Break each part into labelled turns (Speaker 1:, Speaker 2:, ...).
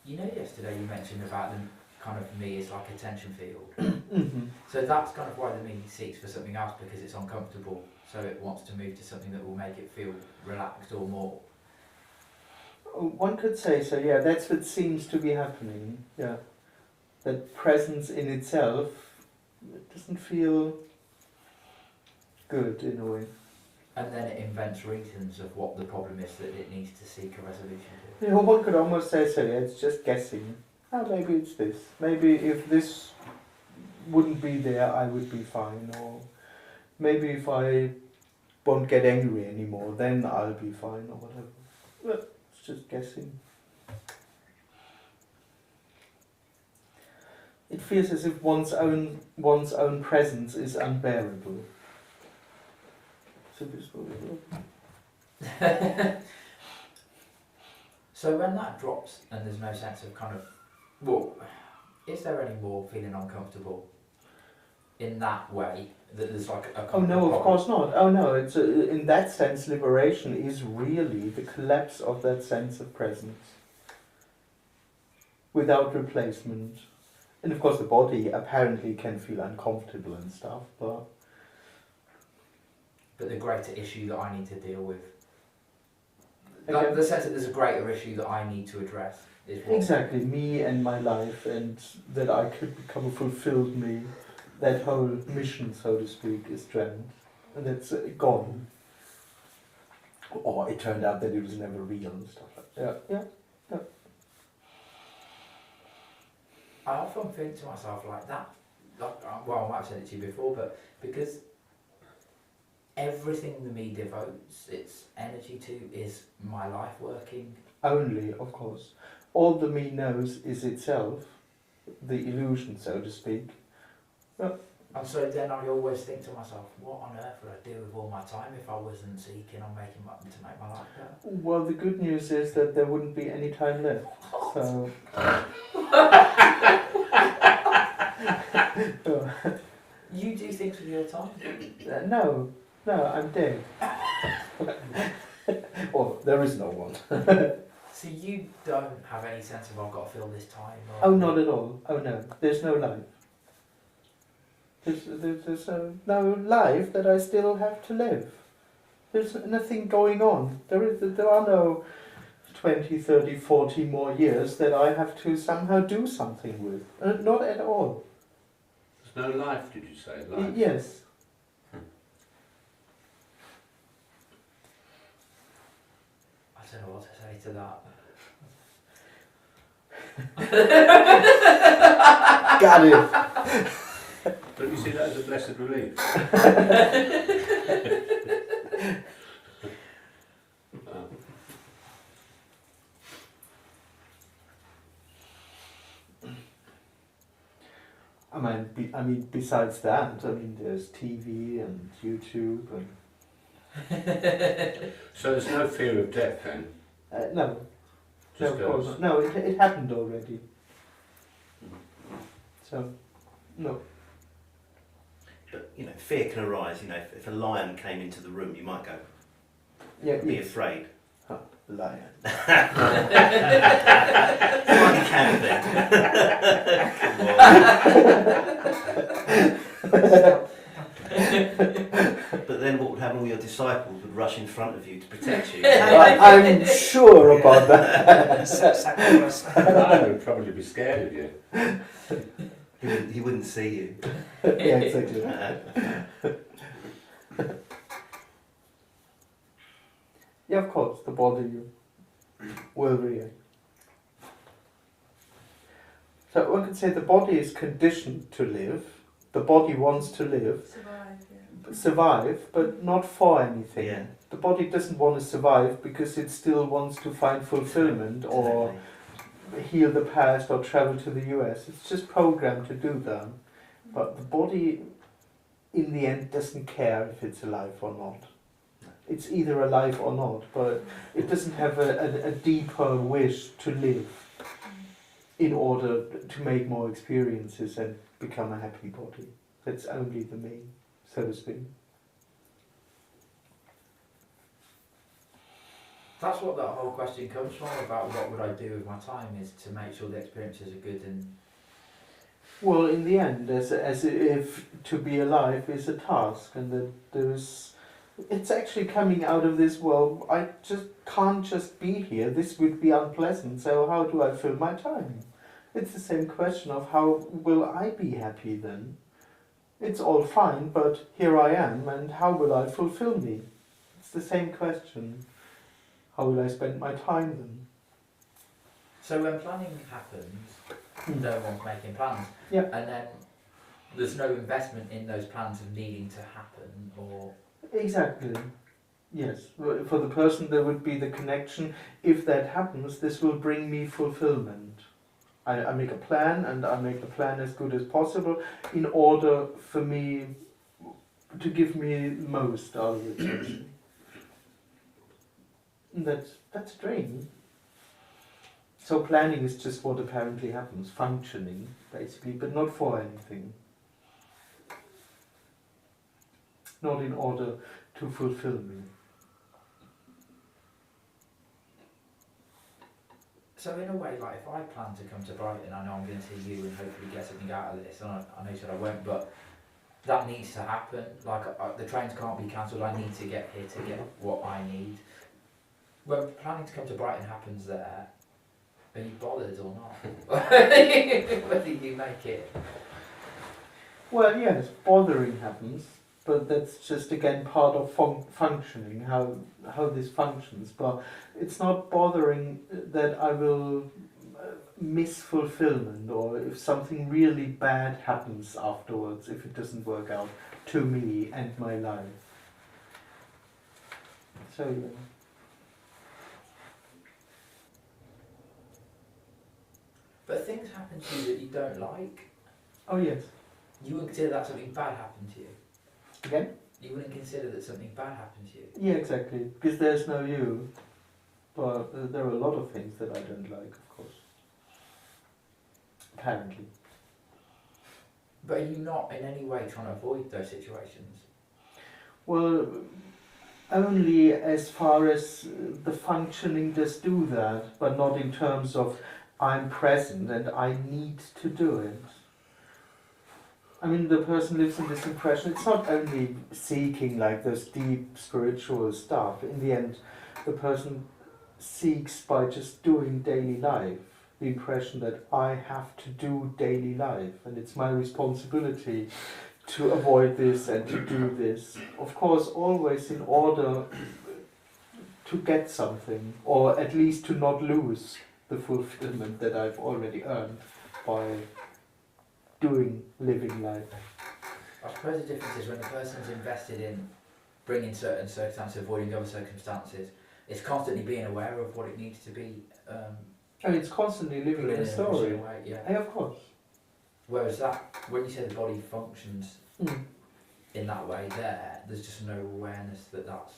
Speaker 1: You know, yesterday you mentioned about the kind of me is like a tension field.
Speaker 2: Mm-hmm.
Speaker 1: So that's kind of why the me seeks for something else, because it's uncomfortable. So it wants to move to something that will make it feel relaxed or more.
Speaker 2: One could say so, yeah, that's what seems to be happening, yeah. That presence in itself doesn't feel good in a way.
Speaker 1: And then it invents reasons of what the problem is that it needs to seek a resolution to.
Speaker 2: You know, one could almost say so, yeah, it's just guessing. Oh, maybe it's this. Maybe if this wouldn't be there, I would be fine. Or maybe if I won't get angry anymore, then I'll be fine, or whatever. Well, it's just guessing. It feels as if one's own presence is unbearable. So this will be
Speaker 1: So when that drops and there's no sense of kind of, well, is there any more feeling uncomfortable in that way? That there's like a
Speaker 2: Oh no,
Speaker 1: problem?
Speaker 2: of course not. Oh no, it's in that sense, liberation is really the collapse of that sense of presence, without replacement. And of course, the body apparently can feel uncomfortable and stuff, but
Speaker 1: the greater issue that I need to deal with,
Speaker 2: again,
Speaker 1: the sense that there's a greater issue that I need to address is what.
Speaker 2: exactly me and my life, and that I could become a fulfilled me. That whole mission, so to speak, is drowned, and it's gone. Or it turned out that it was never real and stuff like that. Yeah.
Speaker 1: I often think to myself like that, well, I might have said it to you before, but because everything the me devotes its energy to is my life working.
Speaker 2: Only, of course. All the me knows is itself, the illusion, so to speak.
Speaker 1: And so then I always think to myself, what on earth would I do with all my time if I wasn't seeking on making to make my life better?
Speaker 2: Well, the good news is that there wouldn't be any time left. So.
Speaker 1: You do things with your time?
Speaker 2: No, I'm dead. Or there is no one.
Speaker 1: So you don't have any sense of I've got to fill this time?
Speaker 2: Oh, not at all. Oh no, there's no life. There's no life that I still have to live. There's nothing going on. There are no 20, 30, 40 more years that I have to somehow do something with. Not at all.
Speaker 3: There's no life, did you say? Life?
Speaker 2: Yes.
Speaker 1: I don't know what to say to that.
Speaker 2: Got it.
Speaker 3: Don't you see that as a blessed relief?
Speaker 2: I mean, besides that, there's TV and YouTube and.
Speaker 3: So there's no fear of death then?
Speaker 2: No.
Speaker 3: Just
Speaker 2: No, of course. No, it happened already. So, no.
Speaker 4: But, fear can arise. If a lion came into the room, you might go,
Speaker 2: Yeah,
Speaker 4: be afraid.
Speaker 2: Lion.
Speaker 4: Well, you can then. But then what would happen? All your disciples would rush in front of you to protect you.
Speaker 2: I'm sure about that.
Speaker 3: I would probably be scared of you.
Speaker 4: He wouldn't see you.
Speaker 2: Yeah, exactly. Yeah, of course, the body will react. So one could say the body is conditioned to live. The body wants to live. Survive, but not for anything.
Speaker 4: Yeah.
Speaker 2: The body doesn't want to survive because it still wants to find fulfillment or heal the past or travel to the US. It's just programmed to do that. But the body, in the end, doesn't care if it's alive or not. It's either alive or not, but it doesn't have a deeper wish to live in order to make more experiences and become a happy body. That's only the me, so to speak.
Speaker 1: That's what that whole question comes from, about what would I do with my time, is to make sure the experiences are good. And
Speaker 2: Well, in the end, as if to be alive is a task, and that it's actually coming out of this, well, I just can't just be here, this would be unpleasant, so how do I fill my time? It's the same question of how will I be happy then? It's all fine, but here I am, and how will I fulfill me? It's the same question. How will I spend my time then?
Speaker 1: so when planning happens, no one's making plans.
Speaker 2: Yeah.
Speaker 1: And then there's no investment in those plans of needing to happen, or...
Speaker 2: Exactly. Yes. For the person there would be the connection. If that happens, this will bring me fulfillment. I make a plan, and I make the plan as good as possible in order for me to give me most out of it. That's draining. So planning is just what apparently happens, functioning basically, but not for anything. Not in order to fulfill me.
Speaker 1: So in a way, like, if I plan to come to Brighton, I know I'm going to see you and hopefully get something out of this, and I know you said I won't, but that needs to happen. Like, the trains can't be cancelled, I need to get here to get what I need. When planning to come to Brighton happens there, are you bothered or not? Whether you make it?
Speaker 2: Well, yes, bothering happens, but that's just again part of functioning, how this functions. But it's not bothering that I will miss fulfillment, or if something really bad happens afterwards, if it doesn't work out to me and my life. So yeah.
Speaker 1: But things happen to you that you don't like.
Speaker 2: Oh yes.
Speaker 1: You wouldn't consider that something bad happened to you.
Speaker 2: Again?
Speaker 1: You wouldn't consider that something bad happened to you.
Speaker 2: Yeah, exactly. Because there's no you. But there are a lot of things that I don't like, of course. Apparently.
Speaker 1: But are you not in any way trying to avoid those situations?
Speaker 2: Well, only as far as the functioning does do that, but not in terms of I'm present and I need to do it. I mean, the person lives in this impression, it's not only seeking like this deep spiritual stuff. In the end, the person seeks by just doing daily life, the impression that I have to do daily life, and it's my responsibility to avoid this and to do this. Of course, always in order to get something, or at least to not lose the fulfillment that I've already earned by living life.
Speaker 1: I suppose the difference is when the person's invested in bringing certain circumstances, avoiding other circumstances, it's constantly being aware of what it needs to be.
Speaker 2: And it's constantly living in a story.
Speaker 1: Way, yeah.
Speaker 2: Yeah, of course.
Speaker 1: Whereas that, when you say the body functions in that way, there's just no awareness that that's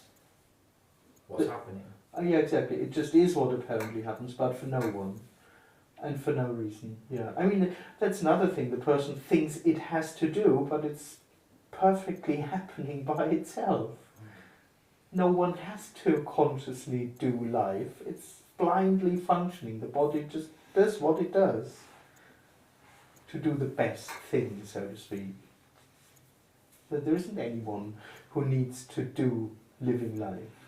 Speaker 1: what's happening.
Speaker 2: Yeah, exactly. It just is what apparently happens, but for no one. And for no reason, yeah. I mean, that's another thing. The person thinks it has to do, but it's perfectly happening by itself. No one has to consciously do life. It's blindly functioning. The body just does what it does to do the best thing, so to speak. So there isn't anyone who needs to do living life.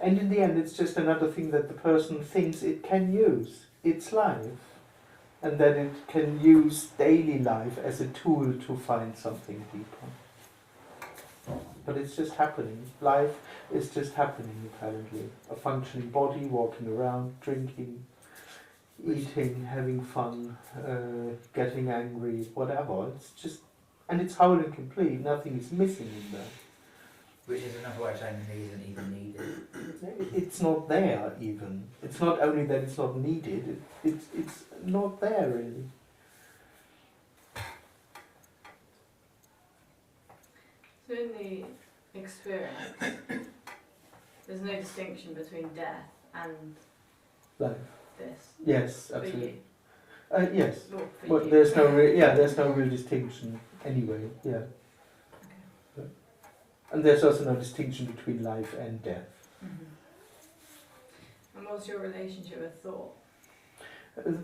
Speaker 2: And in the end, it's just another thing that the person thinks it can use. It's life. And that it can use daily life as a tool to find something deeper. But it's just happening. Life is just happening, apparently. A functioning body, walking around, drinking, eating, having fun, getting angry, whatever. It's just, and it's whole and complete. Nothing is missing in there.
Speaker 1: Which is another way of saying that it isn't even needed.
Speaker 2: It's not there even. It's not only that it's not needed, it's not there really.
Speaker 5: So in the experience, there's no distinction between death and
Speaker 2: Life.
Speaker 5: this.
Speaker 2: Yes,
Speaker 5: For
Speaker 2: absolutely.
Speaker 5: you.
Speaker 2: Yes.
Speaker 5: Well, for
Speaker 2: But
Speaker 5: you.
Speaker 2: there's no there's no real distinction anyway, yeah. And there's also no distinction between life and death.
Speaker 5: And what's your relationship with thought?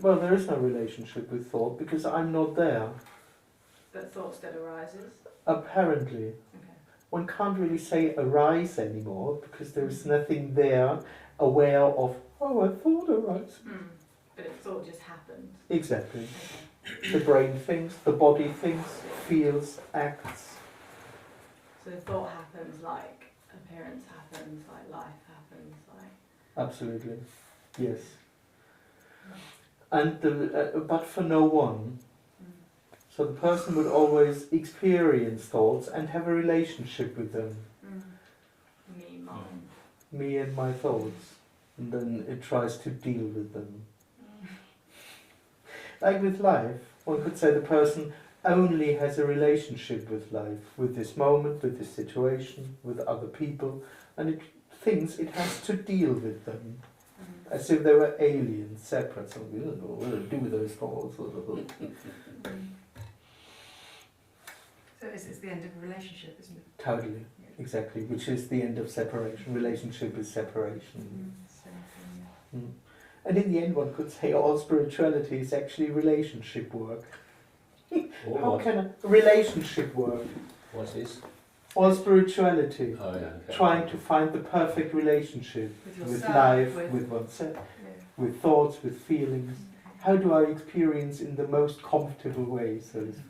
Speaker 2: Well, there is no relationship with thought because I'm not there.
Speaker 5: But thought still arises?
Speaker 2: Apparently.
Speaker 5: Okay.
Speaker 2: One can't really say arise anymore because there is nothing there aware of, oh, a thought arises.
Speaker 5: But if thought just happens?
Speaker 2: Exactly.
Speaker 5: Okay.
Speaker 2: The brain thinks, the body thinks, feels, acts.
Speaker 5: So thought happens like appearance happens, like life happens, like...
Speaker 2: Absolutely. Yes. And but for no one. So the person would always experience thoughts and have a relationship with them.
Speaker 5: Me, mine.
Speaker 2: Me and my thoughts. And then it tries to deal with them. Like with life, one could say the person only has a relationship with life, with this moment, with this situation, with other people, and it thinks it has to deal with them. As if they were aliens, separate. So we don't know what to do with those thoughts.
Speaker 6: So it's the end of a relationship, isn't it?
Speaker 2: Totally, exactly. Which is the end of separation. Relationship is separation. Mm. And in the end, one could say all spirituality is actually relationship work. How can a relationship work?
Speaker 3: What's this?
Speaker 2: All spirituality.
Speaker 3: Oh yeah. Okay.
Speaker 2: Trying to find the perfect relationship
Speaker 6: With
Speaker 2: with
Speaker 6: yourself,
Speaker 2: life,
Speaker 6: with-
Speaker 2: with oneself,
Speaker 6: Yeah.
Speaker 2: with thoughts, with feelings. How do I experience in the most comfortable way, so to speak?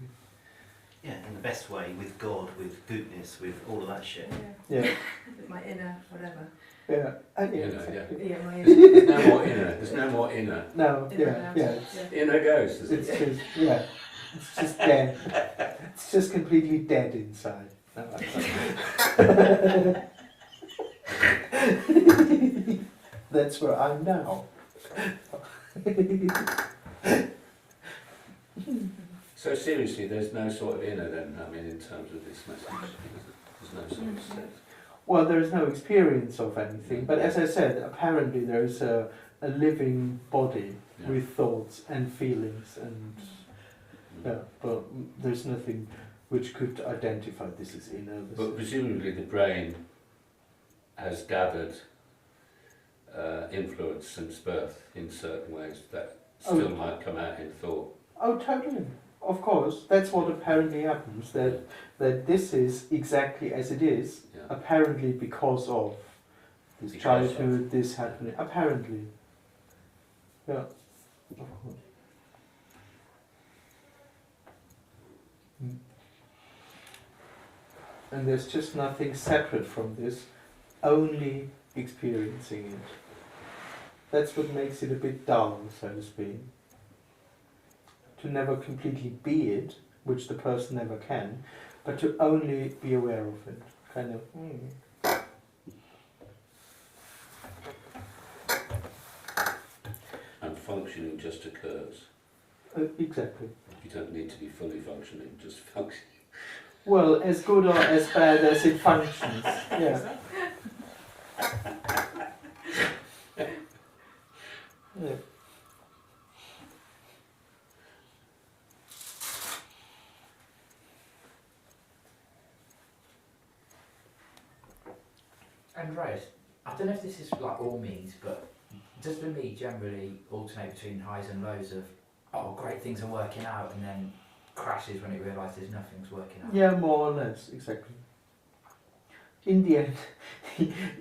Speaker 4: Yeah, in the best way, with God, with goodness, with all of that shit.
Speaker 6: Yeah.
Speaker 2: Yeah,
Speaker 6: With my inner whatever.
Speaker 2: yeah,
Speaker 3: You know,
Speaker 2: exactly.
Speaker 6: Yeah, my inner.
Speaker 3: There's no more inner. There's no more inner.
Speaker 2: No,
Speaker 6: Inner
Speaker 2: yeah,
Speaker 6: and
Speaker 2: yeah.
Speaker 6: outer.
Speaker 2: It's,
Speaker 3: Inner ghost. Is
Speaker 2: it's
Speaker 3: it?
Speaker 2: just, yeah, it's just dead. It's just completely dead inside. No, that's where I'm now.
Speaker 3: So seriously, there's no sort of inner then. I mean, in terms of this message, there's no sort of set.
Speaker 2: Well, there is no experience of anything, but as I said, apparently there is a living body
Speaker 3: Yeah.
Speaker 2: with thoughts and feelings, and yeah, but there's nothing which could identify this as inner. This
Speaker 3: But
Speaker 2: is-
Speaker 3: presumably the brain has gathered influence since birth in certain ways that still might come out in thought.
Speaker 2: Oh, totally. Of course, that's what apparently happens. That this is exactly as it is.
Speaker 3: Yeah.
Speaker 2: Apparently, because of this
Speaker 3: Because
Speaker 2: childhood, this happening. Apparently, yeah. Of course. And there's just nothing separate from this, only experiencing it. That's what makes it a bit dull, so to speak. To never completely be it, which the person never can, but to only be aware of it. Kind of,
Speaker 3: And functioning just occurs.
Speaker 2: exactly.
Speaker 3: You don't need to be fully functioning, just functioning.
Speaker 2: Well, as good or as bad as it functions. Yeah. Yeah.
Speaker 1: Andreas, I don't know if this is like all me's, but does the me generally alternate between highs and lows of, oh, great things are working out, and then crashes when it realises nothing's working out?
Speaker 2: Yeah, more or less, exactly. In the end,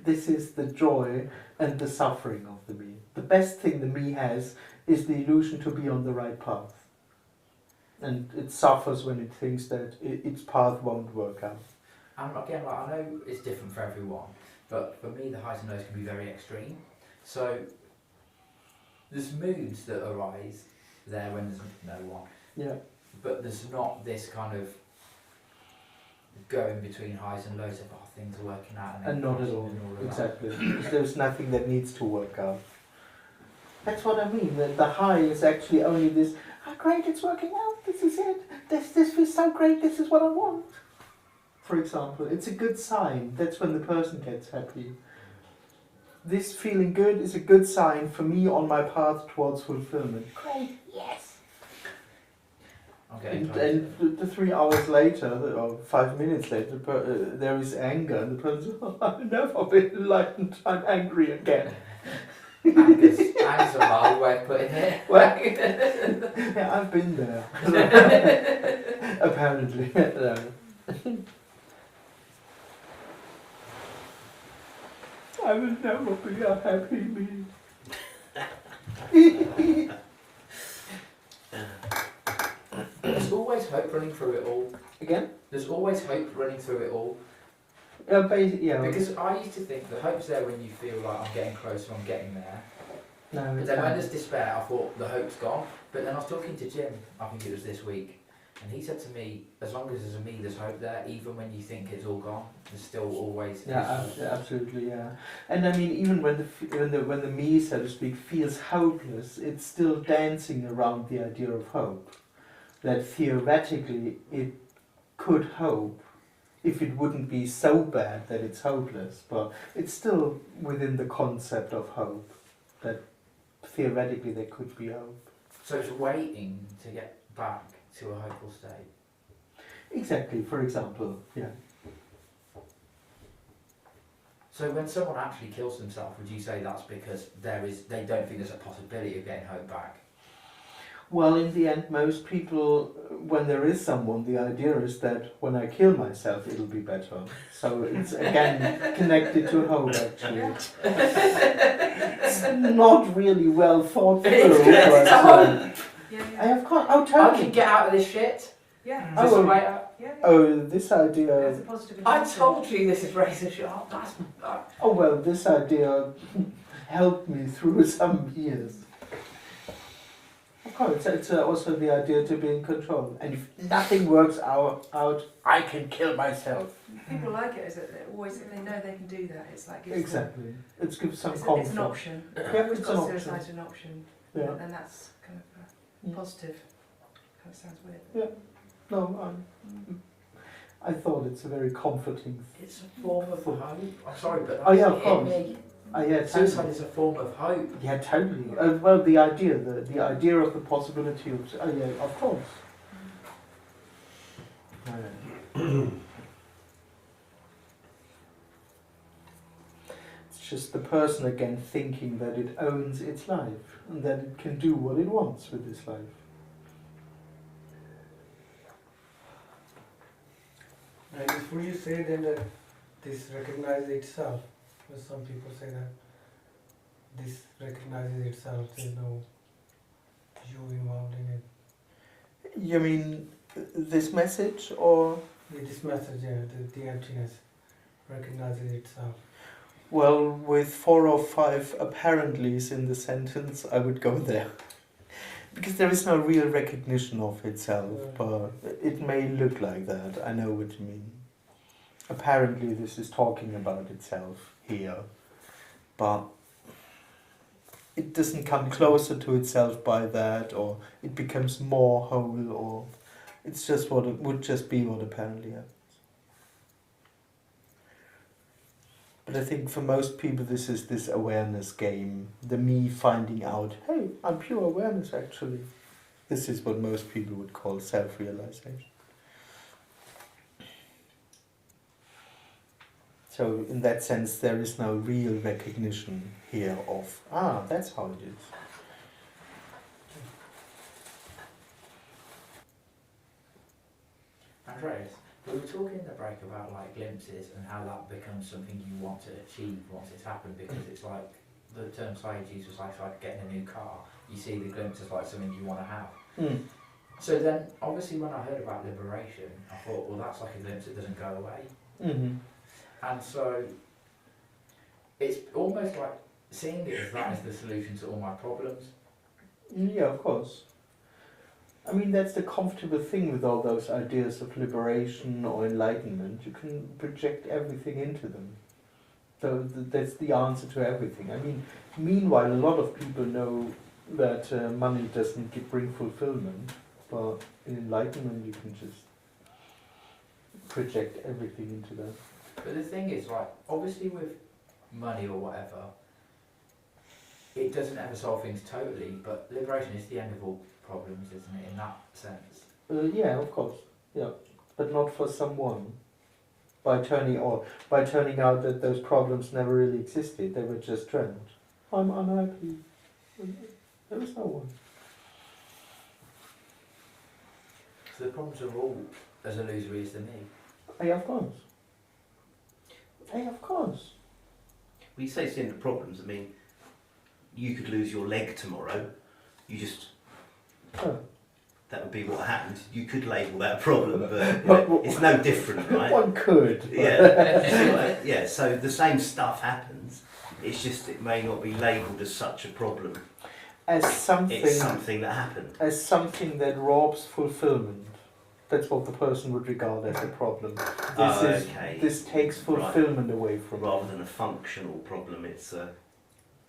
Speaker 2: this is the joy and the suffering of the me. The best thing the me has is the illusion to be on the right path. And it suffers when it thinks that its path won't work out.
Speaker 1: And again, like, I know it's different for everyone, but for me the highs and lows can be very extreme. So there's moods that arise there when there's no one,
Speaker 2: Yeah.
Speaker 1: but there's not this kind of going between highs and lows of, oh, things are working out,
Speaker 2: And not at
Speaker 1: crashing
Speaker 2: all.
Speaker 1: and all of that.
Speaker 2: Exactly. Because there's nothing that needs to work out. That's what I mean. That the high is actually only this, oh great, it's working out, this is it. This feels so great, this is what I want. For example, it's a good sign. That's when the person gets happy. This feeling good is a good sign for me on my path towards fulfillment. Great, yes.
Speaker 1: I'm getting
Speaker 2: And,
Speaker 1: closer.
Speaker 2: and the 3 hours later, or 5 minutes later, there is anger, and the person says, oh, I've never been enlightened, I'm angry again.
Speaker 1: Anger's a mild way of putting it.
Speaker 2: Well, yeah, I've been there. Apparently. I will never be a happy me.
Speaker 1: There's always hope running through it all.
Speaker 2: Again?
Speaker 1: There's always hope running through it all.
Speaker 2: Yeah.
Speaker 1: Because I used to think the hope's there when you feel like I'm getting closer, I'm getting there.
Speaker 2: No,
Speaker 1: But
Speaker 2: it's
Speaker 1: then when
Speaker 2: fine.
Speaker 1: there's despair, I thought the hope's gone. But then I was talking to Jim, I think it was this week, and he said to me, as long as there's a me, there's hope there. Even when you think it's all gone, there's still always
Speaker 2: Yeah,
Speaker 1: hope.
Speaker 2: absolutely, yeah. And I mean, even when the me, so to speak, feels hopeless, it's still dancing around the idea of hope. That theoretically it could hope, if it wouldn't be so bad that it's hopeless, but it's still within the concept of hope, that theoretically there could be hope.
Speaker 1: So it's waiting to get back to a hopeful state.
Speaker 2: Exactly, for example, yeah.
Speaker 1: So when someone actually kills themselves, would you say that's because they don't think there's a possibility of getting hope back?
Speaker 2: Well, in the end, most people, when there is someone, the idea is that when I kill myself, it'll be better. So it's again connected to hope, actually. It's not really well thought through.
Speaker 1: It's connected
Speaker 2: but,
Speaker 1: to hope.
Speaker 6: Yeah,
Speaker 2: I
Speaker 6: yeah.
Speaker 2: have oh,
Speaker 1: I
Speaker 2: totally.
Speaker 1: can get out of this shit.
Speaker 6: Yeah.
Speaker 1: Is this
Speaker 2: Oh,
Speaker 1: the way out?
Speaker 6: Yeah.
Speaker 2: Oh, this
Speaker 6: There's
Speaker 2: idea.
Speaker 6: a positive
Speaker 1: I
Speaker 6: intention.
Speaker 1: told you this is razor sharp. That's
Speaker 2: Oh well, this idea helped me through some years. Of course, it's also the idea to be in control. And if nothing works out, I can kill myself.
Speaker 6: People like it, is it? They always, if they know they can do that, it's like gives
Speaker 2: Exactly. It gives some
Speaker 6: them,
Speaker 2: comfort.
Speaker 6: it's an option.
Speaker 2: Yeah,
Speaker 6: Always
Speaker 2: it's an
Speaker 6: got
Speaker 2: option.
Speaker 6: suicide as an option,
Speaker 2: Yeah.
Speaker 6: and that's kind of positive. Kind of sounds weird.
Speaker 2: Yeah. No, I thought it's a very comforting.
Speaker 1: It's a form of hope. I'm sorry, but
Speaker 2: Oh, yeah, of
Speaker 1: hit
Speaker 2: course.
Speaker 1: me.
Speaker 2: Yeah,
Speaker 1: Suicide
Speaker 2: totally.
Speaker 1: is a form of hope.
Speaker 2: Yeah, totally. Well, the idea of the possibility of. Oh, yeah, of course. It's just the person again thinking that it owns its life and that it can do what it wants with its life.
Speaker 7: And before you say then that this recognizes itself, but some people say that this recognizes itself, there's no you involved in it.
Speaker 2: You mean this message or?
Speaker 7: This message, yeah, the emptiness recognizes itself.
Speaker 2: Well, with 4 or 5 apparentlys in the sentence, I would go there. Because there is no real recognition of itself, but it may look like that. I know what you mean. Apparently this is talking about itself here, but it doesn't come closer to itself by that, or it becomes more whole, or it's just what it would just be what apparently happens. But I think for most people this is this awareness game, the me finding out, hey, I'm pure awareness actually. This is what most people would call self-realization. So in that sense there is no real recognition here of, that's how it is.
Speaker 1: Andreas, we were talking in the break about like glimpses and how that becomes something you want to achieve once it's happened, because it's like the term Sayed used was like getting a new car. You see the glimpse as like something you want to have.
Speaker 2: Mm.
Speaker 1: So then, obviously, when I heard about liberation, I thought, well, that's like a glimpse that doesn't go away.
Speaker 2: Mm-hmm.
Speaker 1: And so, it's almost like seeing it as that is the solution to all my problems.
Speaker 2: Yeah, of course. I mean, that's the comfortable thing with all those ideas of liberation or enlightenment. You can project everything into them. So that's the answer to everything. I mean, meanwhile, a lot of people know that money doesn't bring fulfillment, but in enlightenment you can just project everything into that.
Speaker 1: But the thing is, like, obviously with money or whatever, it doesn't ever solve things totally, but liberation is the end of all problems, isn't it, in that sense?
Speaker 2: Yeah, of course. Yeah, but not for someone. By turning out that those problems never really existed, they were just dreamt. I'm unhappy. There is no one.
Speaker 1: So the problems are all as illusory as the me.
Speaker 2: Hey, of course. Hey, of course.
Speaker 4: When you say it's the end of problems, I mean, you could lose your leg tomorrow. You just,
Speaker 2: Oh.
Speaker 4: that would be what happened. You could label that a problem, but you know, it's no different, right?
Speaker 2: One could. but-
Speaker 4: Yeah. Yeah, so the same stuff happens. It's just it may not be labelled as such a problem.
Speaker 2: As
Speaker 4: It's something that happened.
Speaker 2: as something that robs fulfillment. That's what the person would regard as a problem.
Speaker 4: Okay.
Speaker 2: This takes fulfillment away from
Speaker 4: Rather than a functional problem, it's a...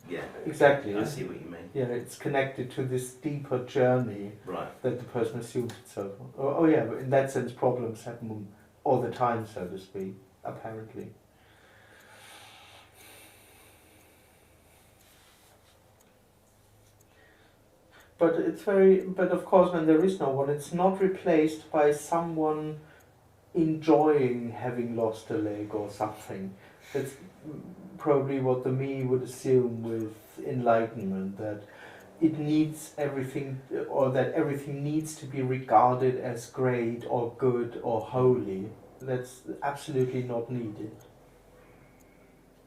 Speaker 4: Yeah.
Speaker 2: Exactly.
Speaker 4: I see what you mean.
Speaker 2: Yeah, it's connected to this deeper journey
Speaker 4: Right.
Speaker 2: that the person assumes itself on. Oh yeah, but in that sense problems happen all the time, so to speak, apparently. But of course when there is no one, it's not replaced by someone enjoying having lost a leg or something. That's probably what the me would assume with enlightenment, that it needs everything, or that everything needs to be regarded as great or good or holy. That's absolutely not needed.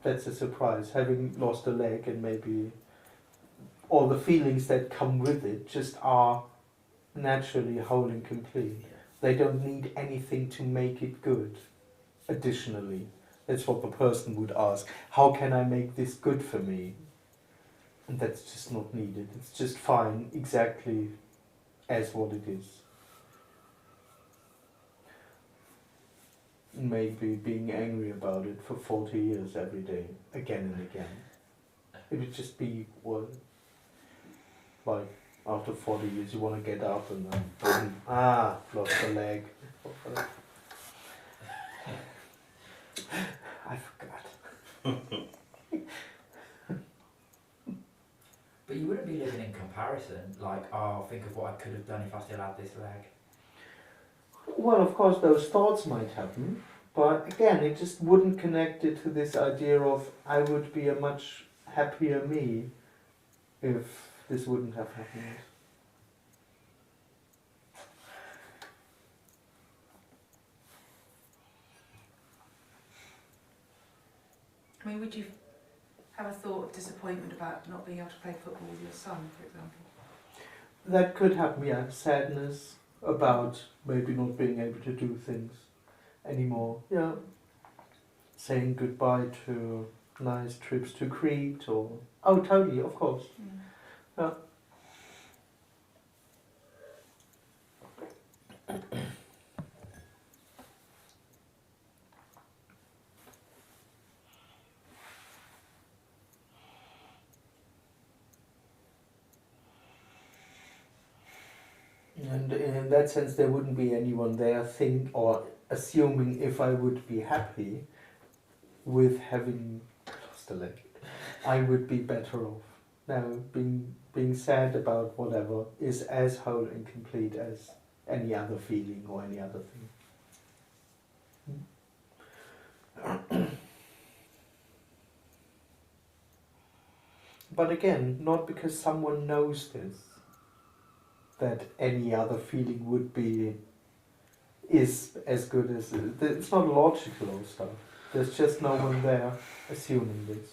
Speaker 2: That's a surprise, having lost a leg, and maybe all the feelings that come with it just are naturally whole and complete.
Speaker 4: Yeah.
Speaker 2: They don't need anything to make it good. Additionally, that's what the person would ask. How can I make this good for me? And that's just not needed. It's just fine, exactly as what it is. Maybe being angry about it for 40 years every day, again and again. It would just be, well, like after 40 years you want to get up and then boom, lost a leg. I forgot.
Speaker 1: But you wouldn't be living in comparison, like, oh, think of what I could have done if I still had this leg.
Speaker 2: Well, of course those thoughts might happen, but again it just wouldn't connect it to this idea of I would be a much happier me if this wouldn't have happened.
Speaker 6: I mean, would you have a thought of disappointment about not being able to play football with your son, for example?
Speaker 2: That could happen, yeah. Sadness about maybe not being able to do things anymore. Yeah. Saying goodbye to nice trips to Crete or... Oh, totally, of course. Yeah. And in that sense, there wouldn't be anyone there or assuming if I would be happy with having lost a leg, I would be better off. Now, being sad about whatever is as whole and complete as any other feeling or any other thing. But again, not because someone knows this, that any other feeling is as good as it. It's not logical or stuff. There's just no one there assuming this.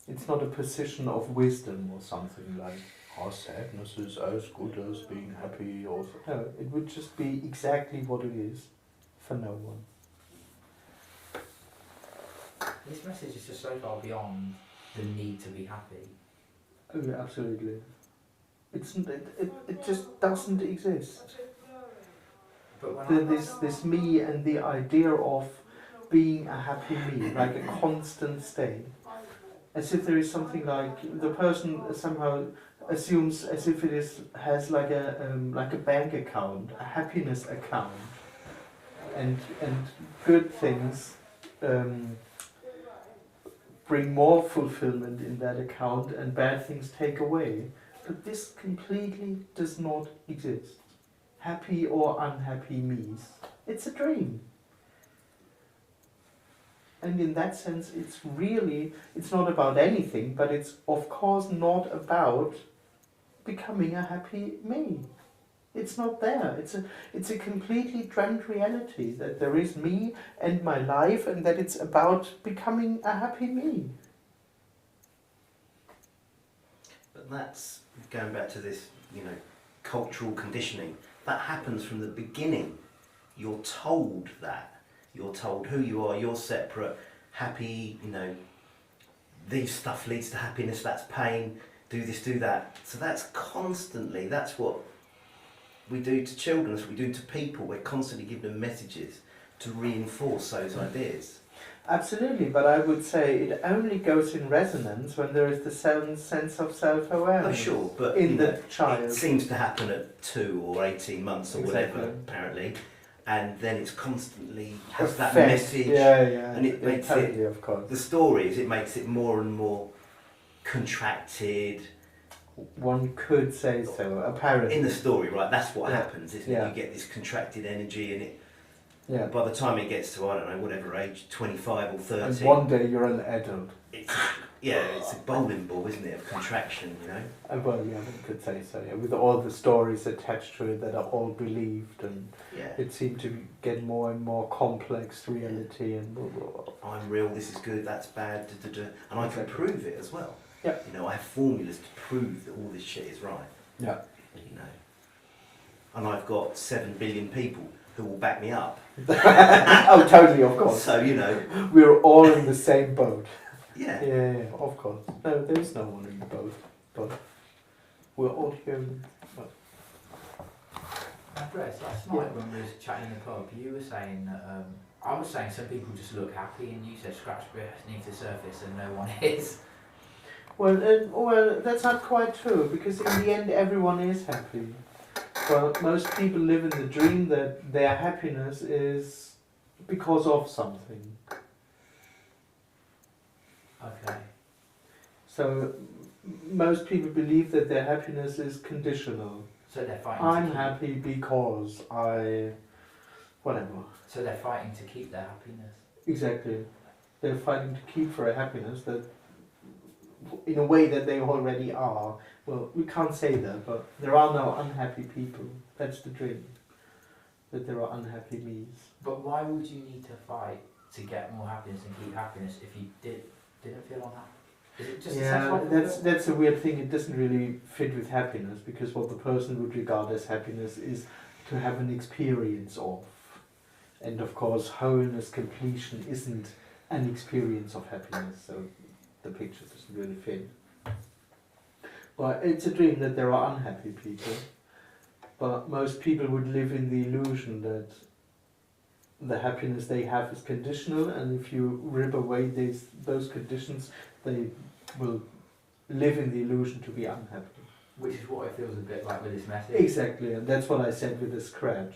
Speaker 2: It's not a position of wisdom or something like, sadness is as good as being happy or... No, it would just be exactly what it is for no one.
Speaker 1: This message is just so far beyond the need to be happy.
Speaker 2: Oh, yeah, absolutely. It just doesn't exist.
Speaker 1: But when
Speaker 2: This me and the idea of being a happy me, like a constant state. As if there is something like the person somehow assumes as if it has like a bank account, a happiness account, and good things bring more fulfillment in that account, and bad things take away. But this completely does not exist. happy or unhappy me's. It's a dream. And in that sense, it's not about anything, but it's of course not about becoming a happy me. It's not there. It's a completely dreamt reality that there is me and my life, and that it's about becoming a happy me.
Speaker 4: But that's going back to this, cultural conditioning. That happens from the beginning. You're told that. You're told who you are, you're separate, happy, these stuff leads to happiness, that's pain, do this, do that. So that's what we do to children, that's what we do to people. We're constantly giving them messages to reinforce those ideas.
Speaker 2: Absolutely, but I would say it only goes in resonance when there is the sense of self-awareness.
Speaker 4: Oh, sure, but
Speaker 2: in the child.
Speaker 4: It seems to happen at 2 or 18 months or whatever, apparently, and then it's constantly has that message.
Speaker 2: Yeah,
Speaker 4: and it makes
Speaker 2: totally, of course.
Speaker 4: The stories, it makes it more and more contracted.
Speaker 2: One could say so, apparently.
Speaker 4: In the story, right? That's what happens, isn't it?
Speaker 2: Yeah.
Speaker 4: You get this contracted energy, and
Speaker 2: Yeah.
Speaker 4: by the time it gets to, I don't know, whatever age, 25 or 30.
Speaker 2: And one day you're an adult.
Speaker 4: It's a bowling ball, isn't it, of contraction,
Speaker 2: Well, yeah, one could say so, yeah. With all the stories attached to it that are all believed, and it seemed to get more and more complex reality, and blah, blah, blah.
Speaker 4: I'm real, this is good, that's bad, and I can prove it as well.
Speaker 2: Yeah.
Speaker 4: I have formulas to prove that all this shit is right.
Speaker 2: Yeah.
Speaker 4: And I've got 7 billion people who will back me up.
Speaker 2: Oh, totally, of course.
Speaker 4: So,
Speaker 2: we're all in the same boat.
Speaker 4: Yeah.
Speaker 2: Yeah, of course. No, there is no one in the boat, but we're all humans.
Speaker 1: Andreas, last night when we were chatting in the pub, you were saying that, I was saying some people just look happy, and you said scratch beneath the surface and no one is.
Speaker 2: Well, that's not quite true, because in the end everyone is happy. But most people live in the dream that their happiness is because of something.
Speaker 1: Okay.
Speaker 2: So most people believe that their happiness is conditional.
Speaker 1: So they're fighting.
Speaker 2: I'm happy because whatever.
Speaker 1: So they're fighting to keep their happiness.
Speaker 2: Exactly. They're fighting to keep for a happiness that, in a way that they already are. Well, we can't say that, but there are no unhappy people. That's the dream. That there are unhappy me's.
Speaker 1: But why would you need to fight to get more happiness and keep happiness if you didn't feel unhappy? Is it just
Speaker 2: that's a weird thing. It doesn't really fit with happiness, because what the person would regard as happiness is to have an experience of. And of course, wholeness, completion isn't an experience of happiness, so the picture doesn't really fit. But it's a dream that there are unhappy people, but most people would live in the illusion that the happiness they have is conditional, and if you rip away those conditions, they will live in the illusion to be unhappy.
Speaker 1: Which is what it feels a bit like with this message.
Speaker 2: Exactly, and that's what I said with the scratch.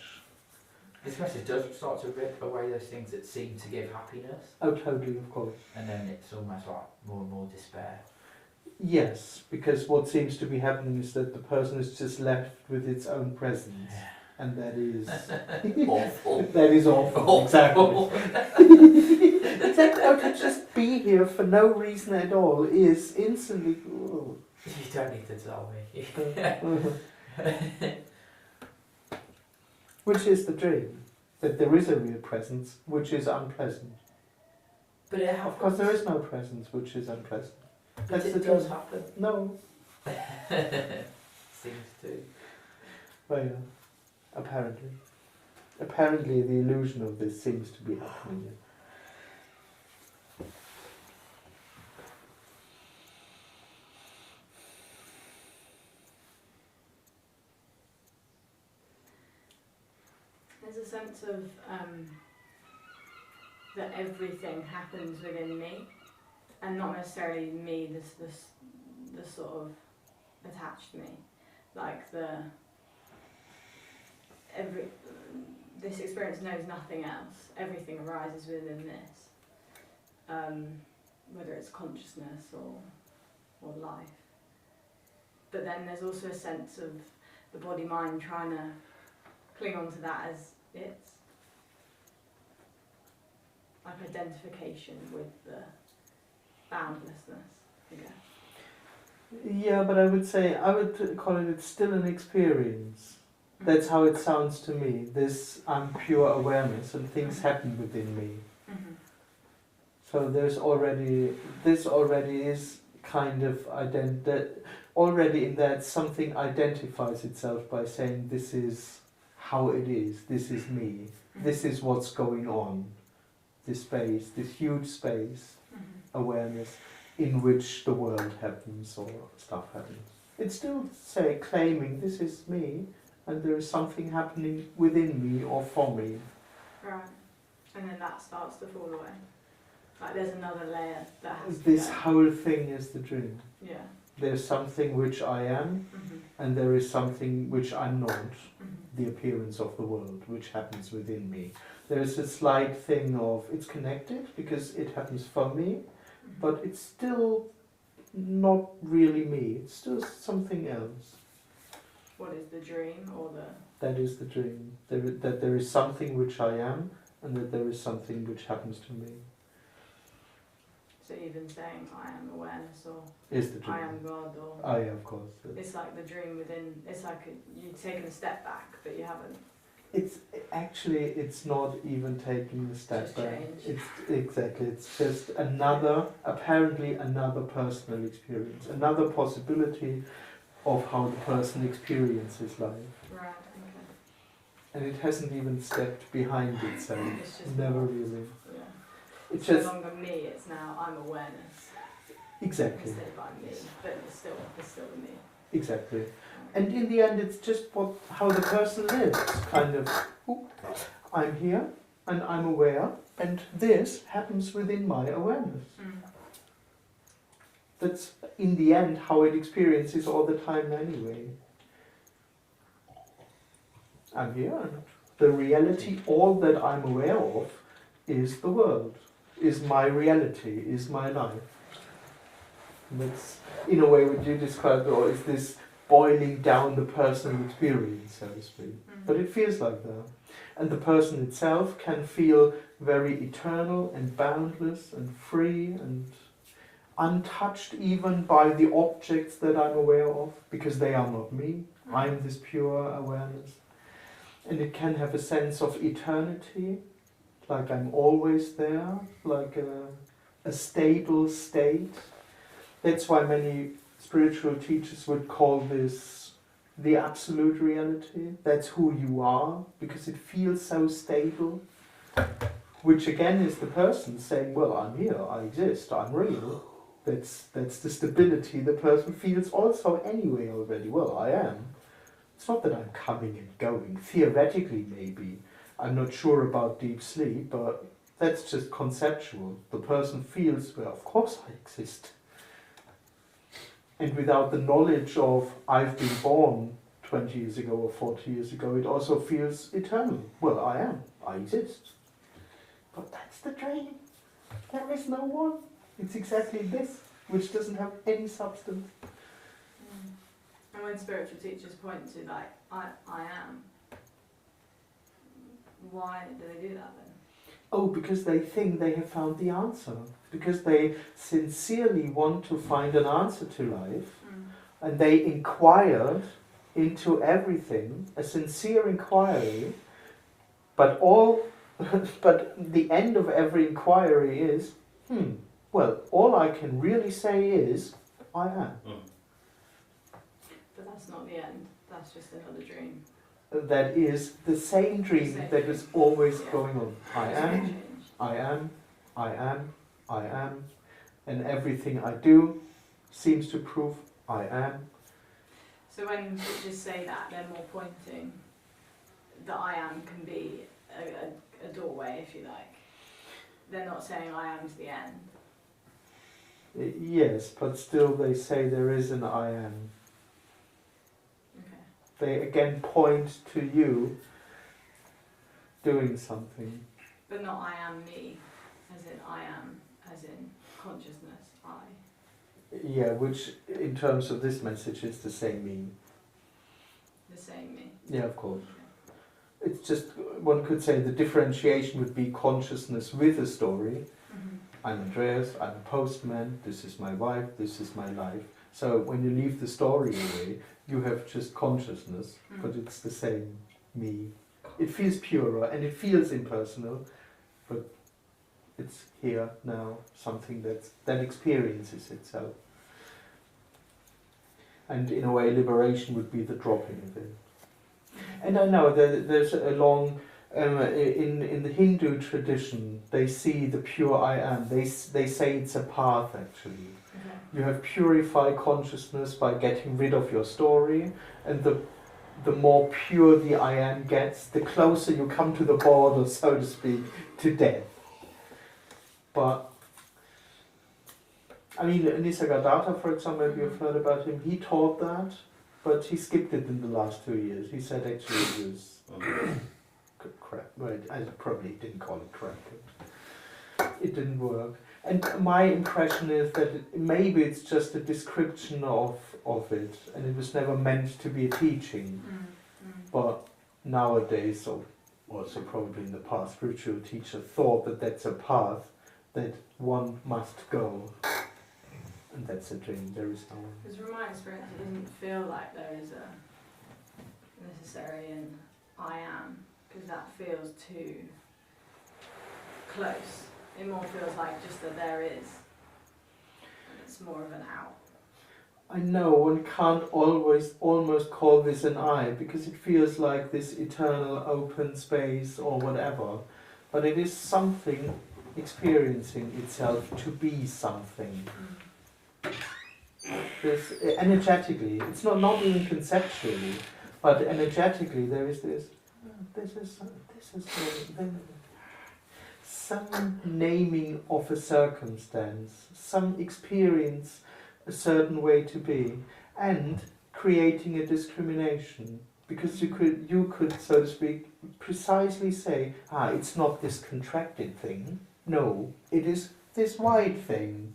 Speaker 1: This message does start to rip away those things that seem to give happiness.
Speaker 2: Oh, totally, of course.
Speaker 1: And then it's almost like more and more despair.
Speaker 2: Yes, because what seems to be happening is that the person is just left with its own presence. And that is
Speaker 1: awful.
Speaker 2: That is awful. Exactly. Exactly. Oh, to just be here for no reason at all is instantly. Oh.
Speaker 1: You don't need to tell me.
Speaker 2: Which is the dream, that there is a real presence which is unpleasant.
Speaker 1: But it happens.
Speaker 2: Of course, there is no presence which is unpleasant.
Speaker 1: But it does happen.
Speaker 2: No.
Speaker 1: Seems to.
Speaker 2: Well, yeah. Apparently the illusion of this seems to be happening.
Speaker 5: There's a sense of that everything happens within me, and not necessarily me, the sort of attached me, like this experience knows nothing else. Everything arises within this, whether it's consciousness or life. But then there's also a sense of the body-mind trying to cling on to that as it's like identification with the boundlessness, I guess.
Speaker 2: Yeah, but I would call it, it's still an experience. That's how it sounds to me. This I'm pure awareness and things happen within me.
Speaker 5: Mm-hmm.
Speaker 2: So this already is kind of already in that something identifies itself by saying this is how it is, this is me, this is what's going on. This space, this huge space, awareness in which the world happens or stuff happens. It's still claiming this is me and there is something happening within me or for me.
Speaker 5: Right. And then that starts to fall away. Like there's another layer that has to
Speaker 2: This
Speaker 5: go.
Speaker 2: whole thing is the dream.
Speaker 5: Yeah.
Speaker 2: There's something which I am and there is something which I'm not. The appearance of the world which happens within me. There is a slight thing of it's connected because it happens for me, but it's still not really me. It's still something else.
Speaker 5: What is the dream or the...
Speaker 2: That is the dream. That there is something which I am and that there is something which happens to me.
Speaker 5: So even saying I am awareness or
Speaker 2: Is the dream.
Speaker 5: I am God or...
Speaker 2: Oh yeah, of course.
Speaker 5: It's like the dream within... It's like you've taken a step back but you haven't.
Speaker 2: It's not even taking a step
Speaker 5: Just
Speaker 2: back.
Speaker 5: change.
Speaker 2: It's just apparently another personal experience, another possibility of how the person experiences life.
Speaker 5: Right, okay.
Speaker 2: And it hasn't even stepped behind itself.
Speaker 5: It's just
Speaker 2: Never
Speaker 5: not.
Speaker 2: really.
Speaker 5: Yeah.
Speaker 2: It's
Speaker 5: no
Speaker 2: just
Speaker 5: longer me, it's now I'm awareness.
Speaker 2: exactly,
Speaker 5: Instead of I'm me, but it's still the me.
Speaker 2: exactly. And in the end, it's just how the person lives. Kind of, I'm here and I'm aware, and this happens within my awareness. That's in the end how it experiences all the time anyway. I'm here and the reality, all that I'm aware of, is the world, is my reality, is my life. And that's, in a way, what you described, or is this boiling down the personal experience, so to speak. But it feels like that. And the person itself can feel very eternal and boundless and free and untouched even by the objects that I'm aware of, because they are not me. I'm this pure awareness. And it can have a sense of eternity, like I'm always there, like a stable state. That's why many spiritual teachers would call this the absolute reality. That's who you are, because it feels so stable. Which again is the person saying, well, I'm here, I exist, I'm real. That's the stability the person feels also anyway already. Well, I am. It's not that I'm coming and going. Theoretically, maybe. I'm not sure about deep sleep, but that's just conceptual. The person feels, well, of course I exist. And without the knowledge of I've been born 20 years ago or 40 years ago, it also feels eternal. Well, I am. I exist. But that's the dream. There is no one. It's exactly this, which doesn't have any substance.
Speaker 5: And when spiritual teachers point to like, I am, why do they do that then?
Speaker 2: Oh, because they think they have found the answer. Because they sincerely want to find an answer to life. And they inquired into everything, a sincere inquiry, but the end of every inquiry is, well, all I can really say is, I am.
Speaker 5: But that's not the end, that's just another dream.
Speaker 2: That is the same dream that is always going on. I am, I am, I am, I am, and everything I do seems to prove I am.
Speaker 5: So when teachers say that, they're more pointing that I am can be a doorway, if you like. They're not saying I am to the end.
Speaker 2: Yes, but still they say there is an I am.
Speaker 5: Okay.
Speaker 2: They again point to you doing something.
Speaker 5: But not I am me, as in I am, as in consciousness, I.
Speaker 2: Yeah, which in terms of this message is the same meaning.
Speaker 5: The same me.
Speaker 2: Yeah, of course. it's just, one could say the differentiation would be consciousness with a story. I'm Andreas, I'm a postman, this is my wife, this is my life. So when you leave the story away, you have just consciousness, but it's the same me. It feels purer and it feels impersonal, but it's here now, something that experiences itself. And in a way, liberation would be the dropping of it. And I know there's a long, in the Hindu tradition, they see the pure I am. They say it's a path, actually. You have purified consciousness by getting rid of your story, and the more pure the I am gets, the closer you come to the border, so to speak, to death. But I mean, Nisargadatta, for example, maybe you've heard about him, he taught that, but he skipped it in the last 2 years. He said actually it was crap. Well, I probably didn't call it crap, but it didn't work. And my impression is that maybe it's just a description of it, and it was never meant to be a teaching. But nowadays, or also probably in the past, spiritual teacher thought that that's a path that one must go. And that's a dream, there is no one.
Speaker 5: Because from my experience, it doesn't feel like there is a necessarily an I am, because that feels too close. It more feels like just that there is, and it's more of an out.
Speaker 2: I know one can't always almost call this an I, because it feels like this eternal open space or whatever, but it is something experiencing itself to be something. This, energetically, it's not even conceptually, but energetically there is this is some naming of a circumstance, some experience a certain way to be, and creating a discrimination, because you could so to speak precisely say, it's not this contracted thing, no, it is this wide thing.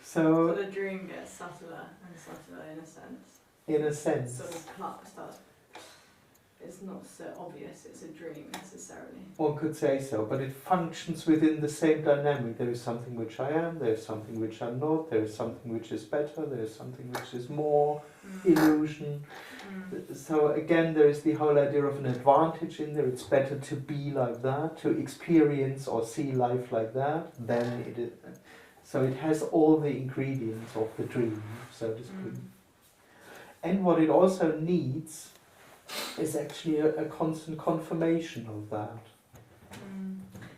Speaker 2: So
Speaker 5: the dream gets subtler and subtler in a sense.
Speaker 2: In a sense.
Speaker 5: Sort of starts. It's not so obvious. It's a dream necessarily.
Speaker 2: One could say so, but it functions within the same dynamic. There is something which I am. There is something which I'm not. There is something which is better. There is something which is more illusion. So again, there is the whole idea of an advantage in there. It's better to be like that, to experience or see life like that, than it is. So it has all the ingredients of the dream, so to speak. And what it also needs is actually a constant confirmation of that.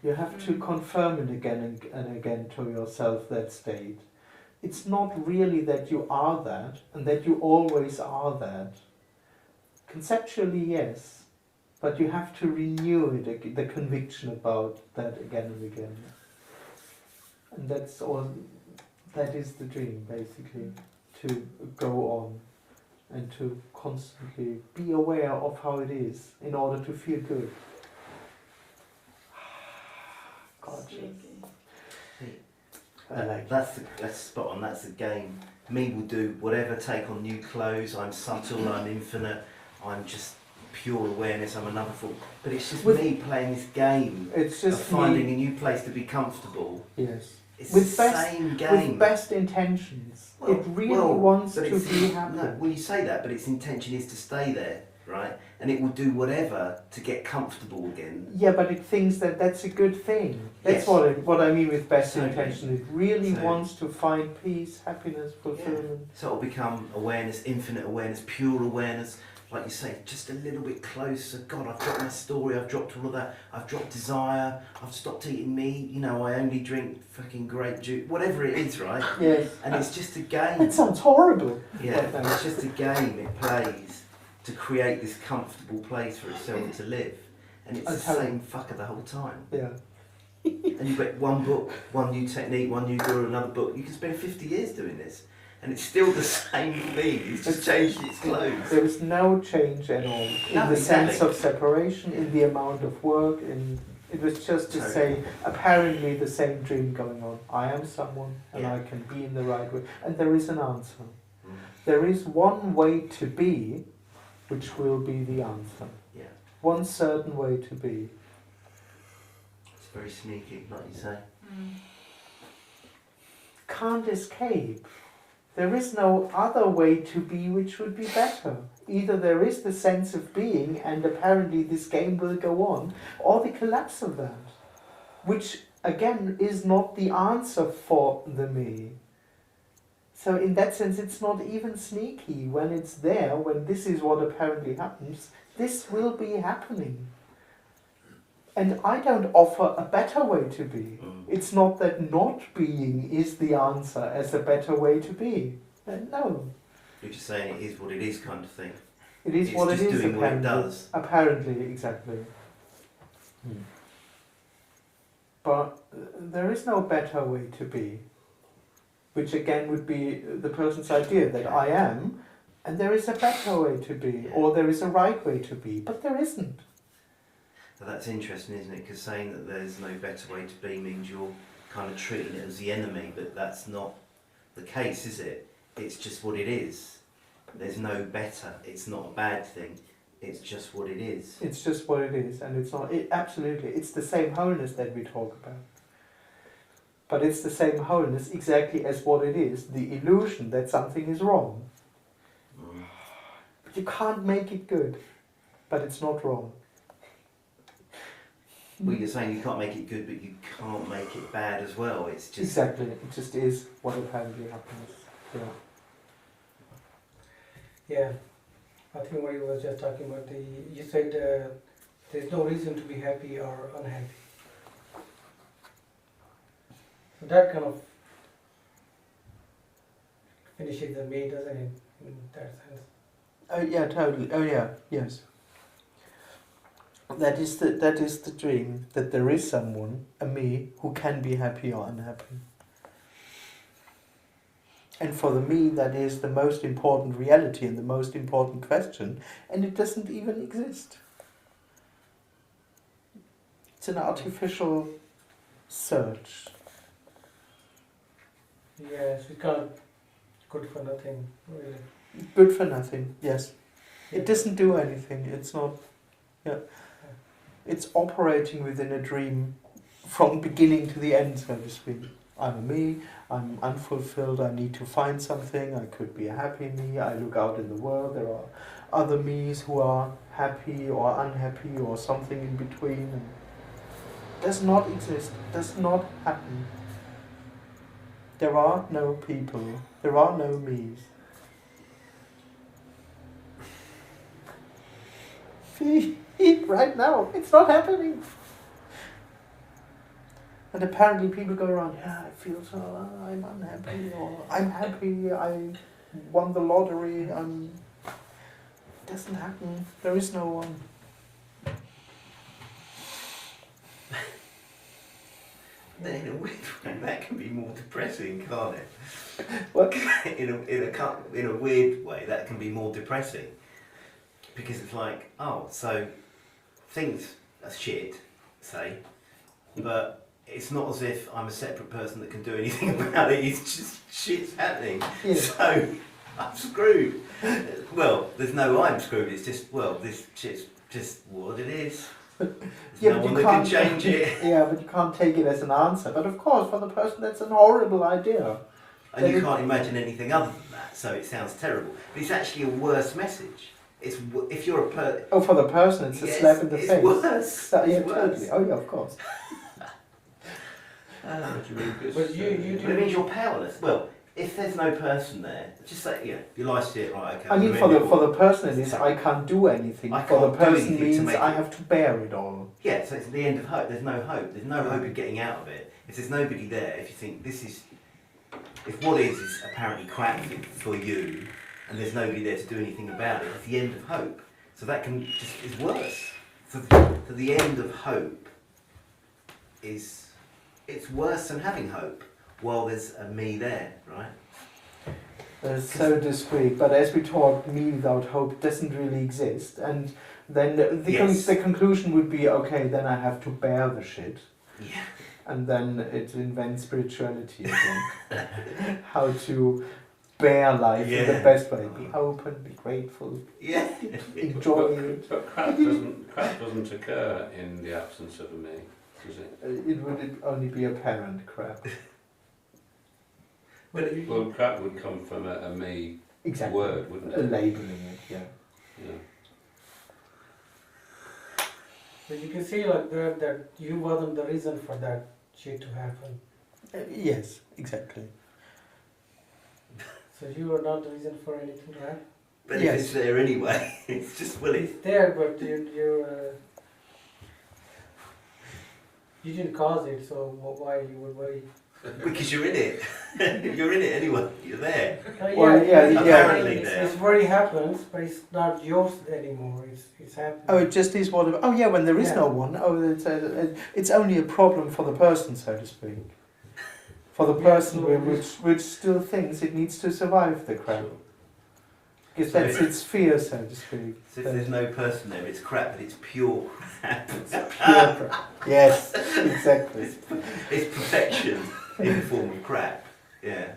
Speaker 2: You have to confirm it again and again to yourself, that state. It's not really that you are that and that you always are that. Conceptually, yes, but you have to renew it, the conviction about that again and again. And that's all, that is the dream, basically, to go on and to constantly be aware of how it is in order to feel good. Gorgeous.
Speaker 4: That's spot on, that's the game. Me will do whatever, take on new clothes, I'm subtle, I'm infinite, I'm just pure awareness, I'm another thought. But it's just me playing this game
Speaker 2: It's just
Speaker 4: of finding a new place to be comfortable.
Speaker 2: Yes.
Speaker 4: It's
Speaker 2: With
Speaker 4: the same game.
Speaker 2: With best intentions.
Speaker 4: Well,
Speaker 2: it really wants
Speaker 4: but
Speaker 2: to be happy.
Speaker 4: No, well, you say that, but its intention is to stay there, right? And it will do whatever to get comfortable again.
Speaker 2: Yeah, but it thinks that that's a good thing. That's
Speaker 4: Yes.
Speaker 2: what I mean with best
Speaker 4: Totally.
Speaker 2: intention. It really
Speaker 4: Totally.
Speaker 2: wants to find peace, happiness, fulfillment.
Speaker 4: So it'll become awareness, infinite awareness, pure awareness. Like you say, just a little bit closer. God, I've dropped my story, I've dropped all of that, I've dropped desire, I've stopped eating meat, you know, I only drink fucking grape juice, whatever it is, right?
Speaker 2: Yes.
Speaker 4: And it's just a game.
Speaker 2: That sounds horrible.
Speaker 4: Yeah, it's just a game it plays to create this comfortable place for itself to live. And it's the same fucker the whole time.
Speaker 2: Yeah.
Speaker 4: And you get one book, one new technique, one new guru, another book. You can spend 50 years doing this. And it's still the same thing. It's just changed its clothes.
Speaker 2: There is no change at all in the sense of separation, in the amount of work. It was just to say, apparently the same dream going on. I am someone, and I can be in the right way. And there is an answer. There is one way to be, which will be the answer.
Speaker 4: Yeah.
Speaker 2: one certain way to be.
Speaker 4: It's very sneaky, like you say.
Speaker 2: Can't escape. There is no other way to be which would be better. Either there is the sense of being and apparently this game will go on, or the collapse of that, which again is not the answer for the me. So in that sense it's not even sneaky. When it's there, when this is what apparently happens, this will be happening. And I don't offer a better way to be. It's not that not being is the answer as a better way to be. No.
Speaker 4: You're just saying it is what it is kind of thing.
Speaker 2: It is
Speaker 4: It's
Speaker 2: what it
Speaker 4: just
Speaker 2: is,
Speaker 4: doing what it
Speaker 2: apparently.
Speaker 4: does.
Speaker 2: Apparently, exactly. But there is no better way to be. Which again would be the person's idea that I am, and there is a better way to be, or there is a right way to be, but there isn't.
Speaker 4: So that's interesting, isn't it? Because saying that there's no better way to be means you're kind of treating it as the enemy, but that's not the case, is it? It's just what it is. There's no better. It's not a bad thing. It's just what it is.
Speaker 2: It's just what it is, and it's not. Absolutely, it's the same wholeness that we talk about. But it's the same wholeness exactly as what it is. The illusion that something is wrong. You can't make it good, but it's not wrong.
Speaker 4: Well, you're saying you can't make it good, but you can't make it bad as well. It's just
Speaker 2: Exactly, it just is what apparently happens. Yeah.
Speaker 7: Yeah, I think what you were just talking about, you said there's no reason to be happy or unhappy. So that kind of finishes the me, doesn't it, in that sense?
Speaker 2: Oh yeah, totally. Oh yeah, yes. That is the dream, that there is someone, a me, who can be happy or unhappy. And for the me, that is the most important reality and the most important question, and it doesn't even exist. It's an artificial search.
Speaker 7: Yes, we can't. Good for nothing, really.
Speaker 2: Good for nothing, yes. It doesn't do anything, it's not... Yeah. It's operating within a dream from beginning to the end, so to speak. I'm a me, I'm unfulfilled, I need to find something, I could be a happy me, I look out in the world, there are other me's who are happy or unhappy or something in between. And does not exist, does not happen. There are no people, there are no me's. Right now, it's not happening. And apparently people go around, yeah, I feel so, I'm unhappy, or I'm happy, I won the lottery, it doesn't happen, there is no one.
Speaker 4: Then in a weird way, that can be more depressing, can't it?
Speaker 2: What?
Speaker 4: in a weird way, that can be more depressing. Because it's like, oh, so things are shit, say, but it's not as if I'm a separate person that can do anything about it. It's just shit's happening.
Speaker 2: Yeah.
Speaker 4: So I'm screwed. Well, there's no I'm screwed. It's just, well, this shit's just what it is. There's no one that can change it.
Speaker 2: Yeah, but you can't take it as an answer. But of course, for the person, that's an horrible idea.
Speaker 4: And you can't imagine anything other than that, so it sounds terrible. But it's actually a worse message. It's, if you're a
Speaker 2: Oh, for the person, it's a slap in the face.
Speaker 4: It's worse.
Speaker 2: Yeah,
Speaker 4: It's worse.
Speaker 2: totally. Oh, yeah, of course.
Speaker 7: But you
Speaker 4: But it means you're powerless. Well, if there's no person there, just like, yeah, your life's shit, right, okay.
Speaker 2: I mean, for the person it is, I can't do anything.
Speaker 4: I
Speaker 2: For the
Speaker 4: can't do
Speaker 2: person
Speaker 4: anything to
Speaker 2: means
Speaker 4: make
Speaker 2: I
Speaker 4: it.
Speaker 2: have to bear it all.
Speaker 4: Yeah, so it's the end of hope. There's no hope. There's no hope of getting out of it. If there's nobody there, if you think this is... If what is apparently crap for you, and there's nobody there to do anything about it, it's the end of hope. So that can just is worse. So the end of hope is... It's worse than having hope while there's a me there, right?
Speaker 2: So to speak, but as we talk, me without hope doesn't really exist. And then the conclusion would be, okay, then I have to bear the shit.
Speaker 4: Yeah.
Speaker 2: And then it invents spirituality again. How to bear life in the
Speaker 4: Yeah.
Speaker 2: best way. Be open, be grateful,
Speaker 4: Yeah.
Speaker 2: enjoy it.
Speaker 3: But crap doesn't occur in the absence of a me, does it?
Speaker 2: It would only be apparent crap.
Speaker 3: Well, crap would come from a me
Speaker 2: Exactly.
Speaker 3: word, wouldn't it?
Speaker 2: Labeling it, yeah.
Speaker 3: Yeah.
Speaker 7: But you can see like that you wasn't the reason for that shit to happen.
Speaker 2: Yes, exactly.
Speaker 7: So you were not the reason for anything to happen.
Speaker 4: But
Speaker 2: Yes.
Speaker 4: if it's there anyway, it's just willing.
Speaker 7: It's there, but you didn't cause it, so why you would worry?
Speaker 4: Because you're in it. You're in it anyway. You're there.
Speaker 2: Well, yeah.
Speaker 4: Apparently there.
Speaker 7: It's where it happens, but it's not yours anymore. It's happening.
Speaker 2: Oh, it just is what. Oh, yeah. When there is
Speaker 7: Yeah.
Speaker 2: no one. Oh, it's only a problem for the person, so to speak. For the
Speaker 7: Yeah,
Speaker 2: person
Speaker 7: so
Speaker 2: which still thinks it needs to survive the crap. Because
Speaker 4: So
Speaker 2: that's its fear, so to speak.
Speaker 4: So if there's no person there, it's crap, but it's pure crap.
Speaker 2: Pure crap. Yes, exactly.
Speaker 4: It's perfection in the form of crap. Yeah.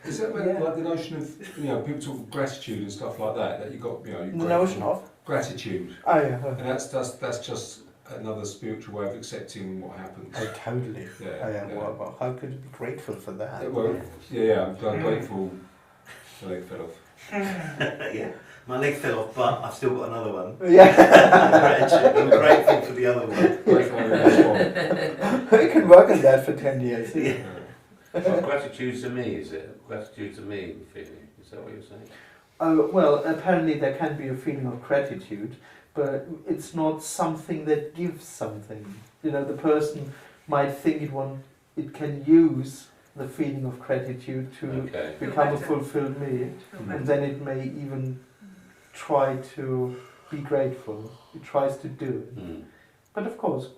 Speaker 8: Is that where, like the notion of, people talk of gratitude and stuff like that, that you got, you're
Speaker 2: The notion
Speaker 8: grateful.
Speaker 2: of.
Speaker 8: Gratitude.
Speaker 2: Oh yeah.
Speaker 8: And that's just another spiritual way of accepting what happens.
Speaker 2: Oh, totally.
Speaker 8: Yeah,
Speaker 2: Oh, yeah.
Speaker 8: yeah.
Speaker 2: Well, how could you be grateful for that?
Speaker 8: Yeah, well, yeah, I'm grateful. My leg fell off.
Speaker 4: Yeah. My leg fell off, but I've still got another one.
Speaker 2: Yeah.
Speaker 4: I'm grateful for the other one.
Speaker 8: Grateful for this one.
Speaker 2: We can work on that for 10 years.
Speaker 4: Yeah.
Speaker 3: Well, gratitude to me, is it? Gratitude to me feeling. Is that what you're saying?
Speaker 2: Oh, well, apparently there can be a feeling of gratitude, but it's not something that gives something. The person might think it can use the feeling of gratitude to
Speaker 3: Okay.
Speaker 2: become a
Speaker 6: better.
Speaker 2: fulfilled me, and then it may even try to be grateful. It tries to do it.
Speaker 3: Mm.
Speaker 2: But of course,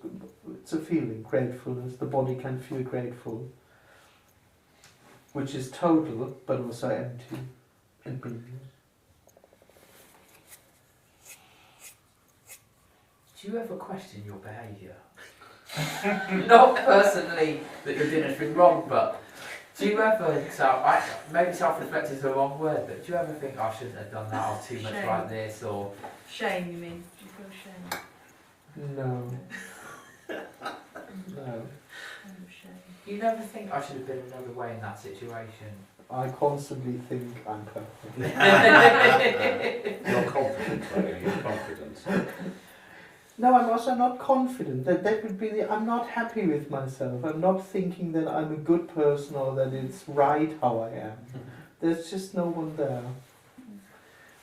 Speaker 2: it's a feeling, gratefulness. The body can feel grateful, which is total, but also empty and meaningless.
Speaker 1: Do you ever question your behaviour? Not personally that you're doing anything wrong, but do you ever, maybe self-reflect is the wrong word, but do you ever think I shouldn't have done that or too much
Speaker 6: Shame.
Speaker 1: like this or...
Speaker 6: Shame, you mean? Do you feel shame?
Speaker 2: No. No.
Speaker 6: Shame.
Speaker 1: You never think I should have been another way in that situation?
Speaker 2: I constantly think I'm perfect.
Speaker 3: You're confident, are you? You're confident.
Speaker 2: No, I'm also not confident. That would be I'm not happy with myself. I'm not thinking that I'm a good person or that it's right how I am. There's just no one there.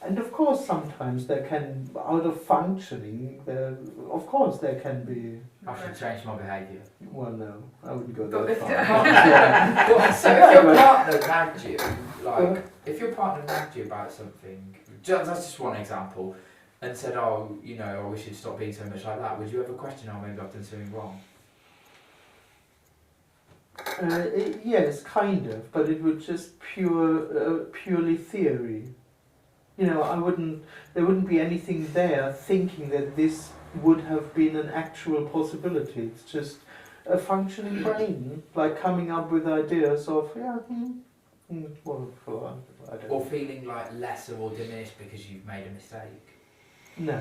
Speaker 2: And of course sometimes there can, out of functioning, there can be,
Speaker 1: I should change my behaviour.
Speaker 2: well no, I wouldn't go
Speaker 6: But
Speaker 2: that
Speaker 6: if-
Speaker 2: far.
Speaker 1: Yeah. So if your partner nagged you, if your partner nagged you about something, that's just one example, and said, oh, I wish you'd stop being so much like that, would you ever question, oh, maybe I've done something wrong?
Speaker 2: Yes, kind of, but it would just purely theory. There wouldn't be anything there thinking that this would have been an actual possibility. It's just a functioning brain, like coming up with ideas of, I don't
Speaker 1: Or
Speaker 2: know.
Speaker 1: feeling like lesser or diminished because you've made a mistake?
Speaker 2: No.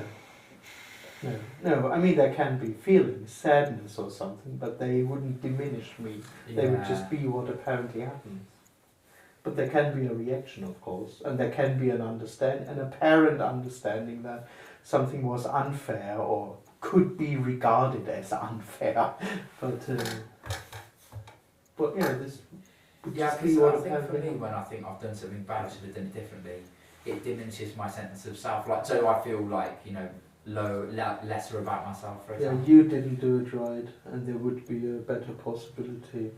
Speaker 2: I mean, there can be feelings, sadness or something, but they wouldn't diminish me. They would just be what apparently happens. But there can be a reaction, of course, and there can be an apparent understanding that something was unfair or could be regarded as unfair. But this would
Speaker 1: Yeah,
Speaker 2: just be
Speaker 1: because
Speaker 2: what
Speaker 1: I think for
Speaker 2: apparently
Speaker 1: me,
Speaker 2: happened.
Speaker 1: when I think I've done something bad, I should have done it differently, it diminishes my sense of self. Like, so I feel like, lesser about myself, for
Speaker 2: Yeah,
Speaker 1: example.
Speaker 2: you didn't do it right, and there would be a better possibility.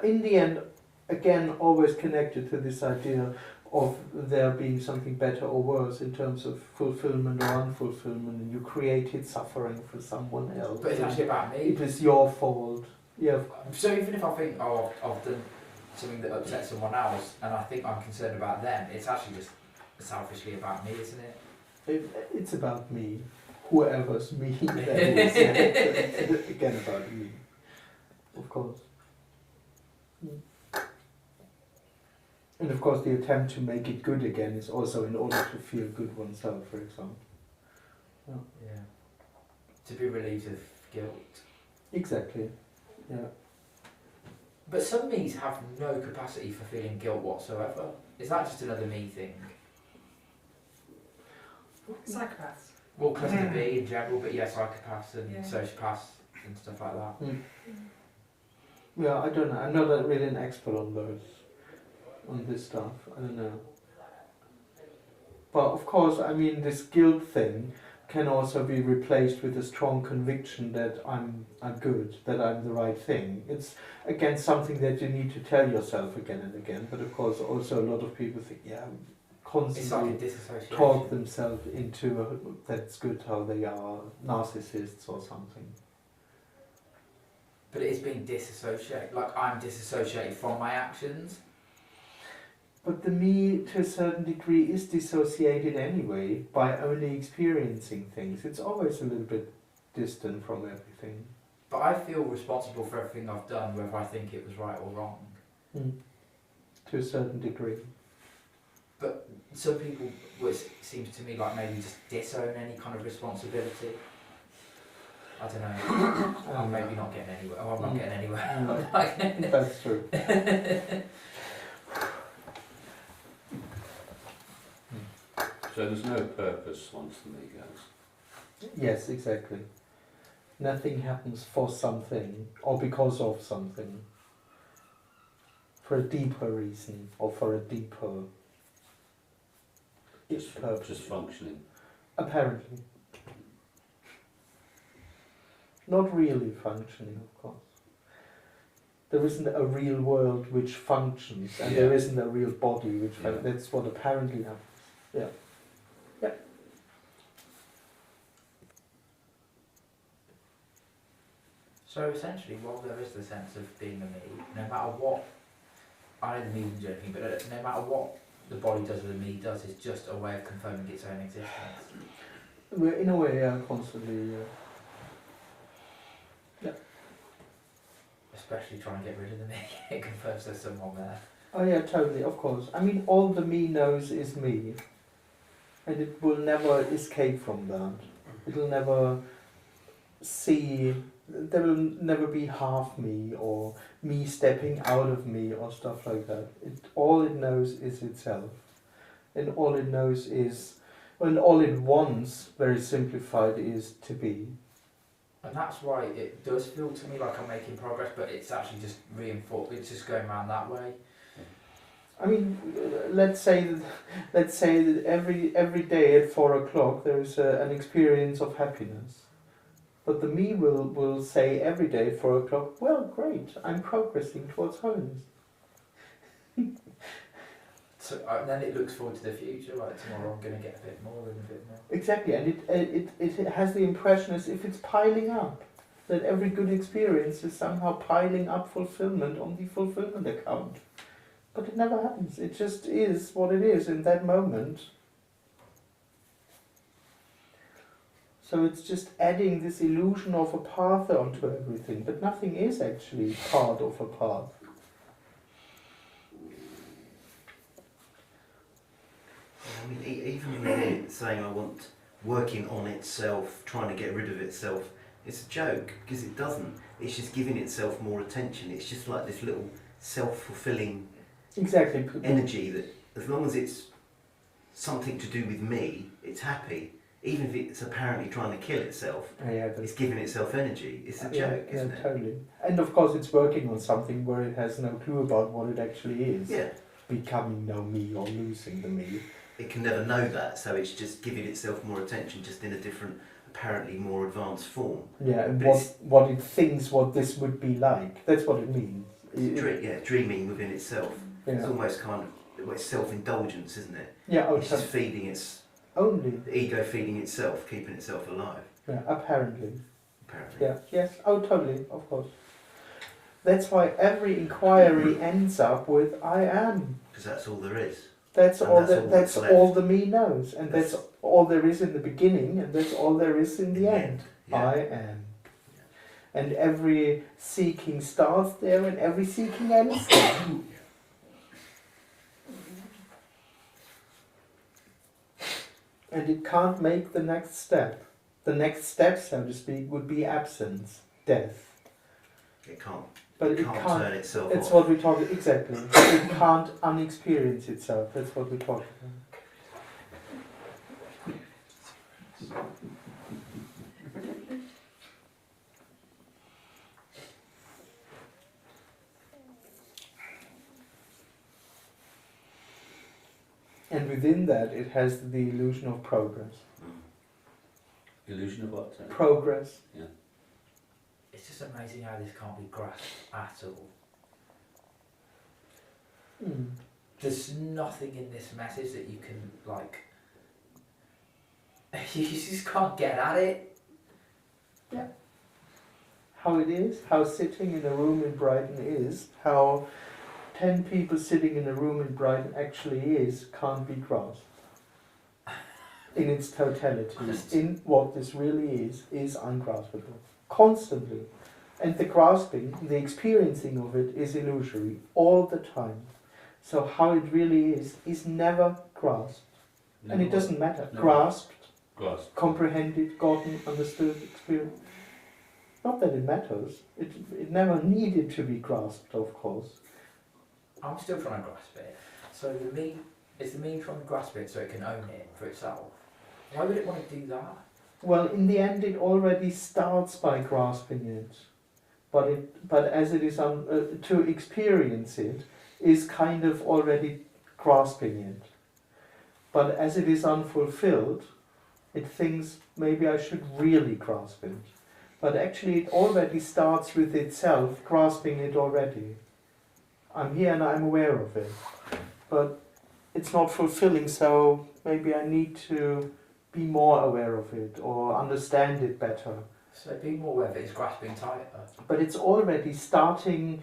Speaker 2: In the end, again, always connected to this idea of there being something better or worse in terms of fulfillment or unfulfillment, and you created suffering for someone else.
Speaker 1: But it's actually about me.
Speaker 2: It was your fault. Yeah,
Speaker 1: So even if I think, oh, I've done something that upsets someone else, and I think I'm concerned about them, it's actually just selfishly about me, isn't it?
Speaker 2: it's about me. Whoever's me, that is. It's again about me. Of course. And of course, the attempt to make it good again is also in order to feel good oneself, for example.
Speaker 1: Yeah. To be relieved of guilt.
Speaker 2: Exactly. Yeah.
Speaker 1: But some me's have no capacity for feeling guilt whatsoever. Is that just another me thing?
Speaker 6: Psychopaths.
Speaker 1: Well, cluster B in general, but yeah, psychopaths and
Speaker 6: Yeah.
Speaker 1: sociopaths and stuff like that.
Speaker 2: Yeah, I don't know. I'm not really an expert on those, on this stuff. I don't know. But of course, I mean, this guilt thing can also be replaced with a strong conviction that I'm good, that I'm the right thing. It's, again, something that you need to tell yourself again and again. But of course, also a lot of people think, yeah,
Speaker 1: It's like a
Speaker 2: constantly
Speaker 1: disassociation.
Speaker 2: talk themselves into that's good how they are, narcissists or something.
Speaker 1: But it is being disassociated. Like, I'm disassociated from my actions.
Speaker 2: But the me, to a certain degree, is dissociated anyway by only experiencing things. It's always a little bit distant from everything.
Speaker 1: But I feel responsible for everything I've done, whether I think it was right or wrong.
Speaker 2: To a certain degree.
Speaker 1: But some people, well, it seems to me like maybe just disown any kind of responsibility. I don't know. I'm maybe not getting anywhere. Oh, I'm not getting anywhere.
Speaker 2: That's true.
Speaker 3: So there's no purpose once the me goes.
Speaker 2: Yes, exactly. Nothing happens for something or because of something. For a deeper reason or for a deeper purpose.
Speaker 3: Just functioning.
Speaker 2: Apparently. Not really functioning, of course. There isn't a real world which functions, and there isn't a real body which functions. That's what apparently happens. Yeah. Yeah.
Speaker 1: So essentially, while there is the sense of being a me, no matter what, I know the me doesn't do anything, but no matter what the body does or the me does, is just a way of confirming its own existence.
Speaker 2: We're in a way, constantly.
Speaker 1: Especially trying to get rid of the me, it confirms there's someone there.
Speaker 2: Oh yeah, totally, of course. I mean, all the me knows is me, and it will never escape from that. It'll never see, there will never be half me or me stepping out of me or stuff like that. All it knows is itself. And all it knows is, and all it wants, very simplified, is to be.
Speaker 1: And that's why it does feel to me like I'm making progress, but it's actually just reinforced, it's just going around that way.
Speaker 2: I mean, let's say that every day at 4 o'clock there is an experience of happiness. But the me will say every day at 4 o'clock, well, great, I'm progressing towards holiness.
Speaker 1: So then it looks forward to the future, like tomorrow I'm going to get a bit more and a bit more.
Speaker 2: Exactly, and it has the impression as if it's piling up. That every good experience is somehow piling up fulfillment on the fulfillment account. But it never happens. It just is what it is in that moment. So it's just adding this illusion of a path onto everything, but nothing is actually part of a path.
Speaker 4: I mean, even when you're saying I want working on itself, trying to get rid of itself, it's a joke because it doesn't. It's just giving itself more attention. It's just like this little self-fulfilling energy that as long as it's something to do with me, it's happy. Even if it's apparently trying to kill itself, it's giving itself energy. It's a joke, isn't it?
Speaker 2: Totally. And of course it's working on something where it has no clue about what it actually is.
Speaker 4: Yeah.
Speaker 2: Becoming no me or losing the me.
Speaker 4: It can never know that, so it's just giving itself more attention, just in a different, apparently more advanced form.
Speaker 2: Yeah, and what it thinks what this would be like. That's what it means.
Speaker 4: Dreaming within itself.
Speaker 2: Yeah.
Speaker 4: It's almost kind of, it's self-indulgence, isn't it?
Speaker 2: Yeah,
Speaker 4: it's just feeding its...
Speaker 2: Only.
Speaker 4: The ego feeding itself, keeping itself alive.
Speaker 2: Yeah, apparently.
Speaker 4: Apparently.
Speaker 2: Yeah, yes, totally, of course. That's why every inquiry ends up with I am.
Speaker 4: Because that's all there is.
Speaker 2: That's all the me knows, and that's all there is in the beginning, and that's all there is in the end. Yeah. I am. Yeah. And every seeking starts there, and every seeking ends there. and it can't make the next step. The next step, so to speak, would be absence, death.
Speaker 4: It can't.
Speaker 2: But
Speaker 4: It can't turn itself
Speaker 2: It's
Speaker 4: off.
Speaker 2: what we talk exactly. It can't unexperience itself. That's what we talk about. And within that, it has the illusion of progress.
Speaker 3: Illusion of what? Sorry?
Speaker 2: Progress.
Speaker 1: It's just amazing how this can't be grasped at all.
Speaker 2: Mm.
Speaker 1: There's nothing in this message that you can, like, you just can't get at it.
Speaker 2: How it is, how sitting in a room in Brighton is, how 10 people sitting in a room in Brighton actually is, can't be grasped. In its totality, in what this really is ungraspable. Constantly. And the grasping, the experiencing of it is illusory, all the time. So how it really is never grasped. And it doesn't matter.
Speaker 3: No.
Speaker 2: Grasped,
Speaker 3: Grasp.
Speaker 2: comprehended, gotten, understood, experienced. Not that it matters. It never needed to be grasped, of course.
Speaker 1: I'm still trying to grasp it. So is the me trying to grasp it so it can own it for itself? Why would it want to do that?
Speaker 2: Well, in the end, it already starts by grasping it, but as it is to experience it is kind of already grasping it. But as it is unfulfilled, it thinks maybe I should really grasp it. But actually, it already starts with itself grasping it already. I'm here and I'm aware of it, but it's not fulfilling. So maybe I need to be more aware of it or understand it better.
Speaker 1: So being more aware of it is grasping tighter.
Speaker 2: But it's already starting,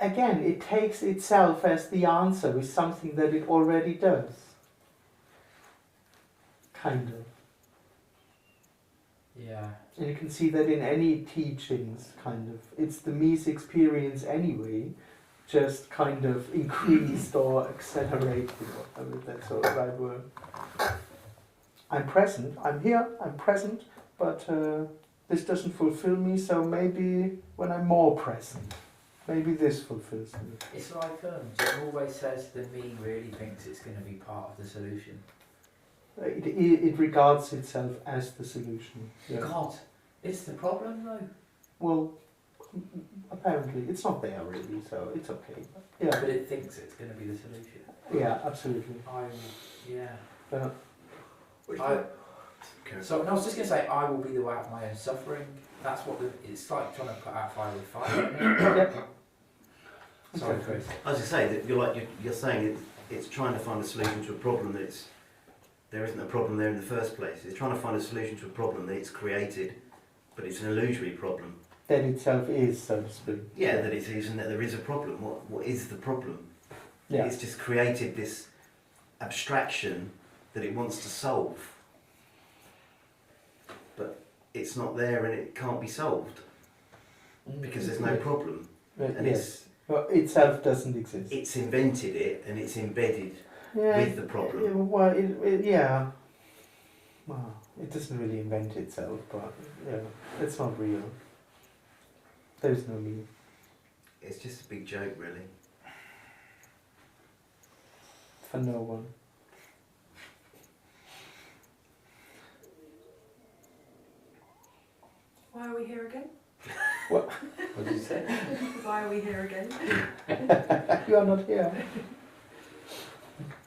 Speaker 2: again, it takes itself as the answer with something that it already does. Kind of.
Speaker 1: Yeah.
Speaker 2: And you can see that in any teachings, kind of. It's the me's experience anyway, just kind of increased or accelerated, whatever that's the right word. I'm present, I'm here, I'm present, but this doesn't fulfill me, so maybe when I'm more present, maybe this fulfills me.
Speaker 1: It's like it always says the me really thinks it's going to be part of the solution.
Speaker 2: It regards itself as the solution. Yeah.
Speaker 1: God, it's the problem though.
Speaker 2: Well, apparently it's not there really, so it's okay.
Speaker 1: But
Speaker 2: Yeah,
Speaker 1: it thinks it's going to be the solution.
Speaker 2: yeah, absolutely.
Speaker 1: Yeah.
Speaker 2: Yeah.
Speaker 1: So I was just going to say, I will be the way out of my own suffering. That's what it's like trying to put out fire with fire. Isn't it? Sorry, Chris.
Speaker 4: I was going to say that you're saying it's trying to find a solution to a problem that there isn't a problem there in the first place. It's trying to find a solution to a problem that it's created, but it's an illusory problem.
Speaker 2: That itself is, so to speak.
Speaker 4: Yeah, that it is, and that there is a problem. What is the problem?
Speaker 2: Yeah.
Speaker 4: It's just created this abstraction that it wants to solve, but it's not there and it can't be solved because there's no problem. And
Speaker 2: Yes. Well, itself doesn't exist.
Speaker 4: it's invented it and it's embedded
Speaker 2: Yeah,
Speaker 4: with the problem.
Speaker 2: Well, yeah. Well, it doesn't really invent itself, but yeah, it's not real. There's no me.
Speaker 4: It's just a big joke, really.
Speaker 2: For no one.
Speaker 6: Why are we here again?
Speaker 3: What did you say?
Speaker 6: Why are we here again?
Speaker 2: You are not here.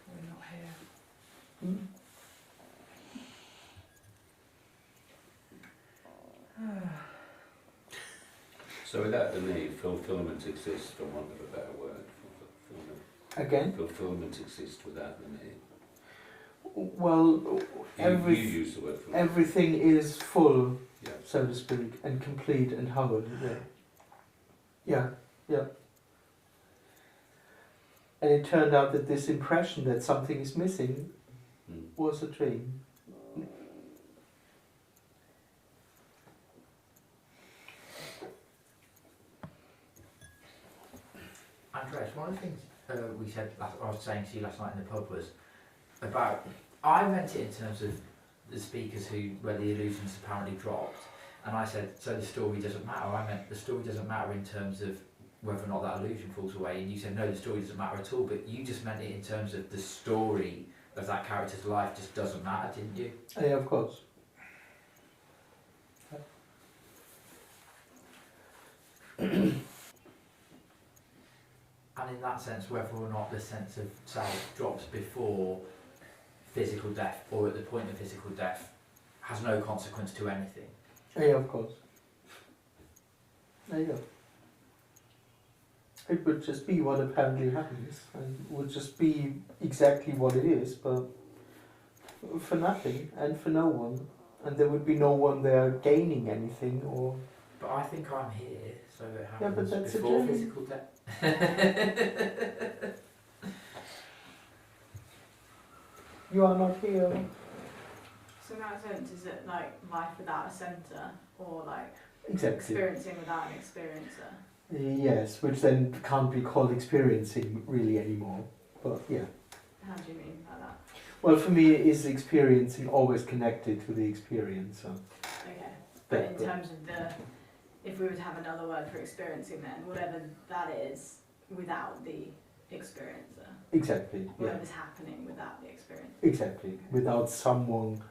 Speaker 6: We're not here.
Speaker 2: Hmm?
Speaker 3: So without the me, fulfillment exists, for want of a better word.
Speaker 2: Again?
Speaker 3: Fulfillment exists without the me.
Speaker 2: Well,
Speaker 3: You use the word fulfillment.
Speaker 2: everything is full,
Speaker 3: Yeah.
Speaker 2: so to speak, and complete and whole. Yeah. Yeah. And it turned out that this impression that something is missing was a dream.
Speaker 1: Andreas, one of the things we said, I was saying to you last night in the pub was about, I meant it in terms of the speakers where the illusions apparently dropped, and I said, so the story doesn't matter. I meant the story doesn't matter in terms of whether or not that illusion falls away, and you said no, the story doesn't matter at all. But you just meant it in terms of the story of that character's life just doesn't matter, didn't you?
Speaker 2: Yeah, of course.
Speaker 1: And in that sense, whether or not the sense of self drops before physical death or at the point of physical death has no consequence to anything.
Speaker 2: Yeah, of course. There you go. It would just be what apparently happens, and it would just be exactly what it is, but for nothing and for no one, and there would be no one there gaining anything or.
Speaker 1: But I think I'm here, so it
Speaker 2: Yeah, but
Speaker 1: happens
Speaker 2: that's a
Speaker 1: before
Speaker 2: journey.
Speaker 1: physical death.
Speaker 2: You are not here.
Speaker 5: So in that sense, is it like life without a centre, or like
Speaker 2: Exactly.
Speaker 5: experiencing without an experiencer?
Speaker 2: Yes, which then can't be called experiencing really anymore. But yeah.
Speaker 5: How do you mean by that?
Speaker 2: Well, for me, is experiencing always connected to the experiencer?
Speaker 5: Okay. But in
Speaker 2: But-
Speaker 5: terms of if we would have another word for experiencing then, whatever that is without the experiencer,
Speaker 2: Exactly. Yeah.
Speaker 5: whatever's happening without the experience.
Speaker 2: Exactly. Without someone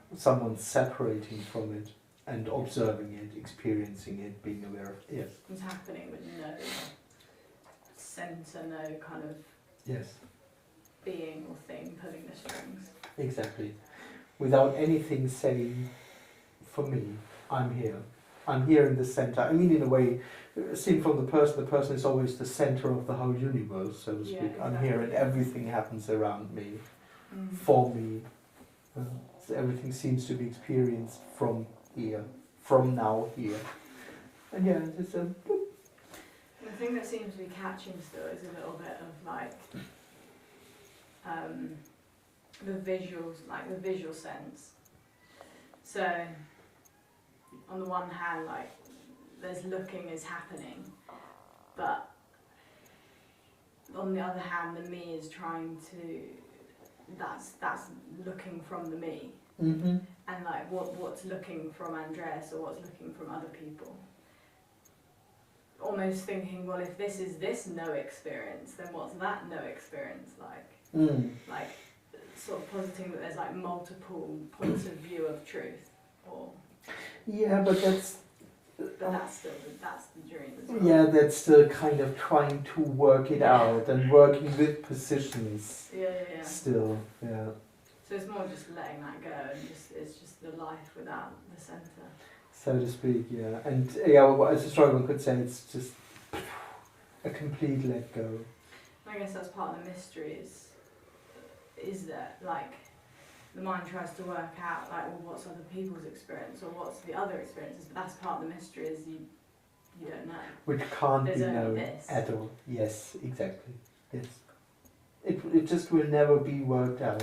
Speaker 2: separating from it and observing it, experiencing it, being aware of it. Yes.
Speaker 5: It's happening with no centre, no kind of
Speaker 2: Yes.
Speaker 5: being or thing pulling the strings.
Speaker 2: Exactly. Without anything saying, for me, I'm here. I'm here in the center. I mean, in a way, seen from the person is always the center of the whole universe, so to
Speaker 5: Yeah,
Speaker 2: speak. I'm here and
Speaker 5: exactly.
Speaker 2: everything happens around me,
Speaker 5: Mm.
Speaker 2: for me. So everything seems to be experienced from here, from now here. And yeah, it's
Speaker 5: The thing that seems to be catching still is a little bit of like the visuals, like the visual sense. So on the one hand, like there's looking is happening, but on the other hand, the me is trying to. That's looking from the me,
Speaker 2: mm-hmm.
Speaker 5: and like what's looking from Andreas or what's looking from other people. Almost thinking, well, if this is this no experience, then what's that no experience like? Like, sort of positing that there's like multiple points of view of truth, or.
Speaker 2: Yeah, but that's.
Speaker 5: But that's the dream as well.
Speaker 2: Yeah, that's still kind of trying to work it out and working with positions.
Speaker 5: Yeah.
Speaker 2: Still, yeah.
Speaker 5: So it's more just letting that go, and it's just the life without the centre.
Speaker 2: So to speak, yeah. And yeah, well, as a strong one could say, it's just a complete let go.
Speaker 5: I guess that's part of the mystery. Is that like the mind tries to work out like, well, what's other people's experience or what's the other experiences, but that's part of the mystery is you don't know.
Speaker 2: Which can't
Speaker 5: There's
Speaker 2: be
Speaker 5: only
Speaker 2: known
Speaker 5: this.
Speaker 2: at all. Yes, exactly. Yes. It just will never be worked out.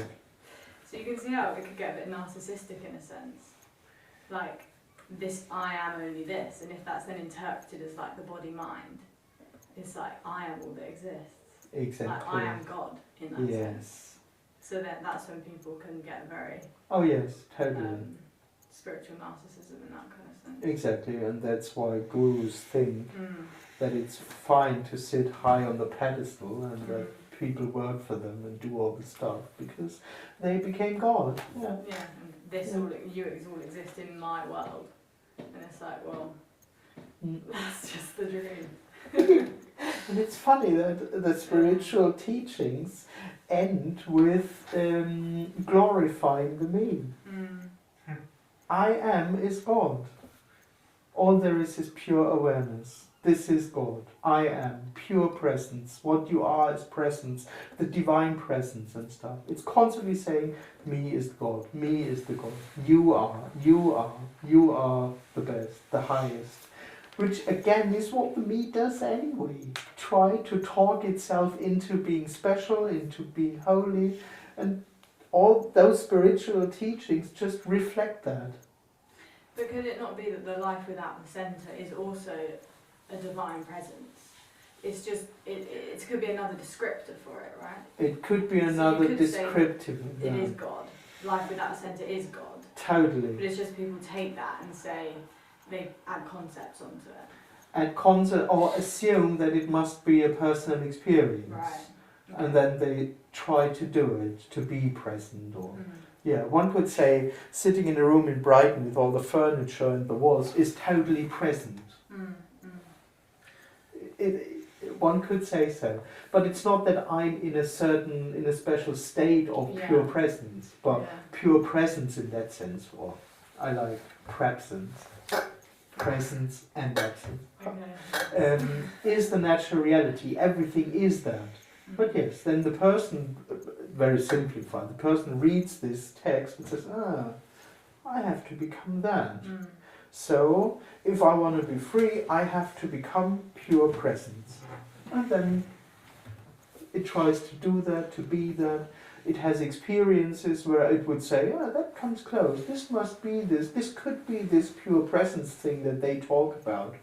Speaker 5: So you can see how it could get a bit narcissistic in a sense. Like, this, I am only this, and if that's then interpreted as like the body-mind, it's like, I am all that exists.
Speaker 2: Exactly.
Speaker 5: Like, I am God in that sense.
Speaker 2: Yes.
Speaker 5: So that's when people can get very
Speaker 2: Oh yes, totally.
Speaker 5: spiritual narcissism in that kind of sense.
Speaker 2: Exactly, and that's why gurus think
Speaker 5: Mm.
Speaker 2: that it's fine to sit high on the pedestal and that people work for them and do all the stuff because they became God. Yeah.
Speaker 5: Yeah, and this all exist in my world, and it's like, well, that's just the dream.
Speaker 2: And it's funny that the spiritual teachings end with glorifying the me. I am is God. All there is pure awareness. This is God. I am pure presence. What you are is presence, the divine presence and stuff. It's constantly saying, me is God. Me is the God. You are the best, the highest. Which again is what the me does anyway. Try to talk itself into being special, into being holy, and all those spiritual teachings just reflect that.
Speaker 5: But could it not be that the life without the centre is also a divine presence? It's just, it could be another descriptor for it, right?
Speaker 2: It could be
Speaker 5: So you
Speaker 2: another
Speaker 5: could say
Speaker 2: descriptive.
Speaker 5: It is God. life without a centre is God.
Speaker 2: Totally.
Speaker 5: But it's just people take that and say they add concepts onto it.
Speaker 2: And or assume that it must be a personal experience.
Speaker 5: Right.
Speaker 2: And then they try to do it, to be present. Or
Speaker 5: Mm.
Speaker 2: yeah, one could say sitting in a room in Brighton with all the furniture and the walls is totally present.
Speaker 5: Mm.
Speaker 2: One could say so, but it's not that I'm in a special state of pure presence, but
Speaker 5: Yeah.
Speaker 2: pure presence in that sense. Or I like presence and absence.
Speaker 5: Okay.
Speaker 2: Is the natural reality. Everything is that. But yes, then the person, very simplified, the person reads this text and says, I have to become that.
Speaker 5: Mm.
Speaker 2: So, if I want to be free, I have to become pure presence. And then it tries to do that, to be that. It has experiences where it would say, that comes close, this must be this could be this pure presence thing that they talk about.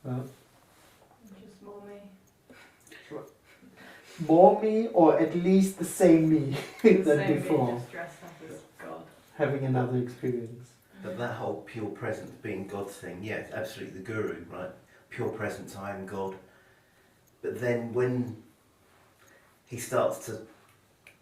Speaker 2: Well,
Speaker 5: Just more me.
Speaker 2: more me, or at least the same me than
Speaker 5: Same
Speaker 2: before.
Speaker 5: Me just dressed up as God.
Speaker 2: Having another experience.
Speaker 4: But that whole pure presence being God thing, yeah, absolutely the guru, right? Pure presence, I am God. But then when he starts to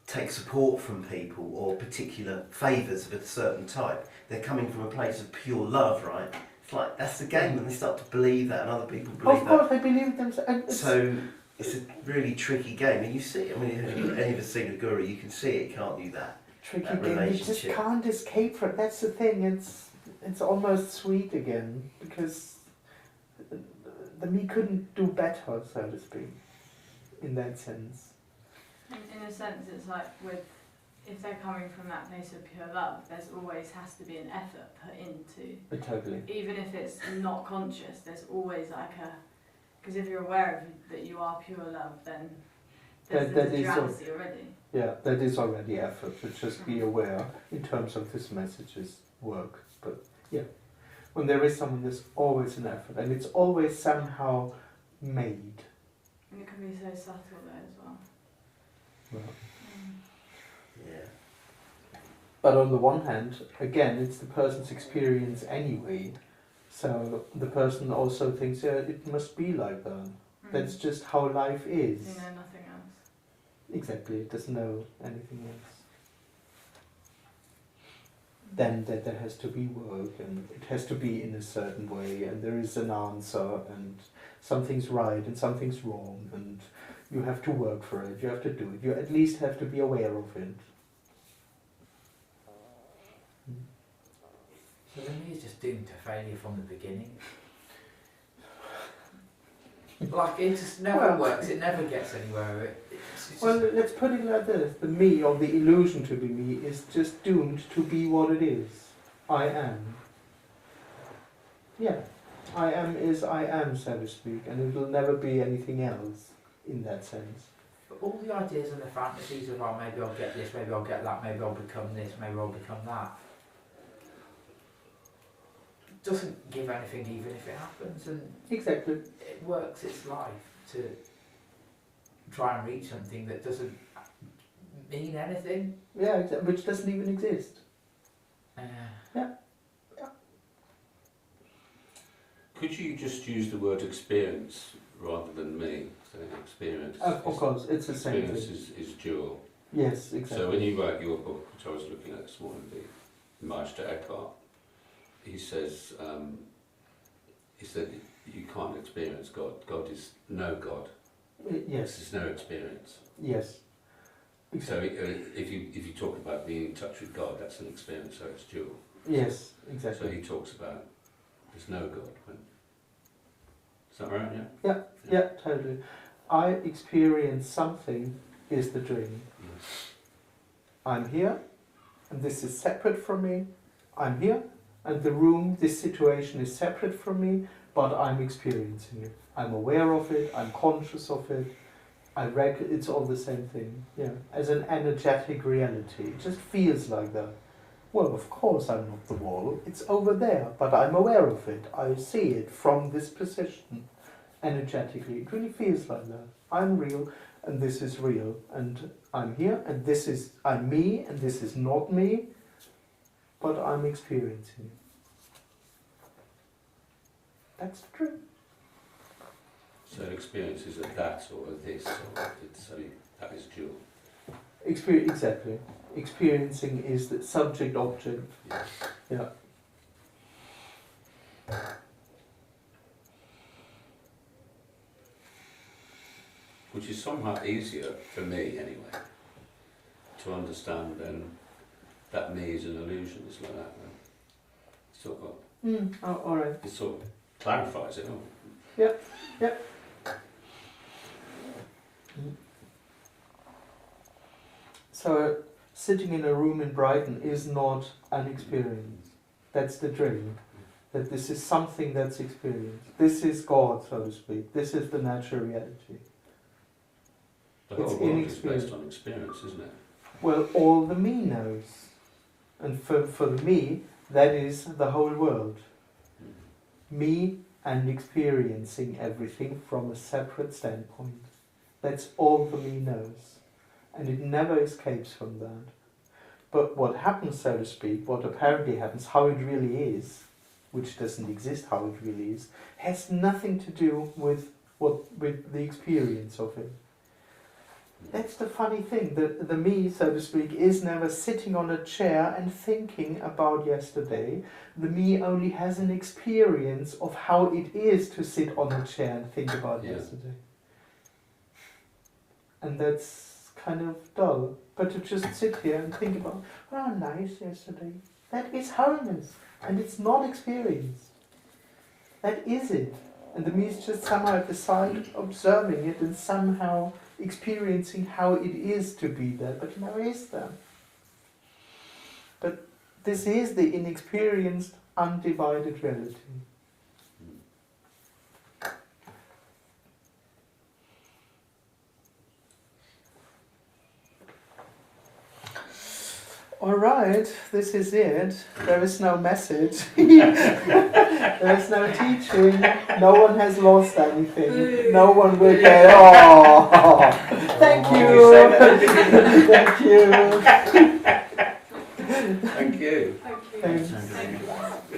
Speaker 4: take support from people or particular favours of a certain type, they're coming from a place of pure love, right? It's like, that's the game when they start to believe that and other people believe
Speaker 2: Of course, they believe themselves.
Speaker 4: So it's a really tricky game, and you see, I mean, if any of us seen a guru, you can see it, can't you, that
Speaker 2: Tricky
Speaker 4: that
Speaker 2: game. You just
Speaker 4: relationship.
Speaker 2: can't escape from it. That's the thing. It's almost sweet again because the me couldn't do better, so to speak, in that sense.
Speaker 5: In a sense, it's like if they're coming from that place of pure love, there's always has to be an effort put into.
Speaker 2: Totally.
Speaker 5: Even if it's not conscious, there's always because if you're aware of that you are pure love, then there's
Speaker 2: That
Speaker 5: the
Speaker 2: is
Speaker 5: duality already.
Speaker 2: Yeah, that is already effort. To just be aware in terms of this message's work. But yeah, when there is someone, there's always an effort, and it's always somehow made.
Speaker 5: And it can be so subtle though as well.
Speaker 2: Well,
Speaker 4: Yeah.
Speaker 2: but on the one hand, again, it's the person's experience anyway. So the person also thinks, it must be like that. That's just how life is.
Speaker 5: You know nothing else.
Speaker 2: Exactly, it doesn't know anything else. Then that there has to be work, and it has to be in a certain way, and there is an answer, and something's right and something's wrong, and you have to work for it, you have to do it, you at least have to be aware of it.
Speaker 1: So then he's just doomed to failure from the beginning. Like, it just never works, it never gets anywhere. It's
Speaker 2: Well,
Speaker 1: just,
Speaker 2: let's put it like this. The me, or the illusion to be me, is just doomed to be what it is. I am. Yeah. I am is I am, so to speak, and it will never be anything else in that sense.
Speaker 1: but all the ideas and the fantasies of, maybe I'll get this, maybe I'll get that, maybe I'll become this, maybe I'll become that, doesn't give anything even if it happens, and
Speaker 2: Exactly.
Speaker 1: it works its life to try and reach something that doesn't mean anything.
Speaker 2: Yeah, which doesn't even exist.
Speaker 3: Could you just use the word experience rather than me? So experience.
Speaker 2: Of course, it's the same
Speaker 3: Experience
Speaker 2: thing.
Speaker 3: is dual.
Speaker 2: Yes, exactly.
Speaker 3: So when you write your book, which I was looking at this morning, the Meister Eckhart, he says, you can't experience God. God is no God.
Speaker 2: Yes,
Speaker 3: There's no experience.
Speaker 2: yes.
Speaker 3: So
Speaker 2: Exactly.
Speaker 3: if you talk about being in touch with God, that's an experience, so it's dual.
Speaker 2: Yes,
Speaker 3: So
Speaker 2: exactly.
Speaker 3: he talks about there's no God. Is that right, yeah?
Speaker 2: Yeah, totally. I experience something is the dream.
Speaker 3: Yes.
Speaker 2: I'm here, and this is separate from me. I'm here, and the room, this situation is separate from me, but I'm experiencing it. I'm aware of it, I'm conscious of it. It's all the same thing, yeah. As an energetic reality, it just feels like that. Well, of course I'm not the wall, it's over there, but I'm aware of it. I see it from this position, energetically. It really feels like that. I'm real, and this is real, and I'm here, and I'm me, and this is not me, but I'm experiencing it. That's the truth.
Speaker 3: So experience is a that or a this, or that is dual.
Speaker 2: Exactly. Experiencing is the subject-object.
Speaker 3: Yeah.
Speaker 2: Yeah.
Speaker 3: Which is somewhat easier for me anyway, to understand than that me is an illusion. It's like that. It's sort of,
Speaker 2: Oh, all right.
Speaker 3: it sort of clarifies it all.
Speaker 2: Yep. So, sitting in a room in Brighton is not an experience. That's the dream. That this is something that's experienced. This is God, so to speak. This is the natural reality.
Speaker 3: The whole
Speaker 2: It's
Speaker 3: world is
Speaker 2: inexperience.
Speaker 3: based on experience, isn't it?
Speaker 2: Well, all the me knows. And for me, that is the whole world. Me and experiencing everything from a separate standpoint. That's all the me knows. And it never escapes from that. But what happens, so to speak, what apparently happens, how it really is, which doesn't exist how it really is, has nothing to do with the experience of it. That's the funny thing. The me, so to speak, is never sitting on a chair and thinking about yesterday. The me only has an experience of how it is to sit on a chair and think about yesterday. And that's kind of dull. But to just sit here and think about, oh, nice yesterday. That is wholeness. And it's not experience. That is it. And the me is just somehow at the side observing it and somehow experiencing how it is to be there, but never is there. But this is the inexperienced, undivided reality. Alright, this is it. There is no message. There is no teaching. No one has lost anything. No one will get, oh, thank you. Thank you.
Speaker 3: Thank you.
Speaker 5: Thank you.
Speaker 2: Thanks.
Speaker 5: Thank you.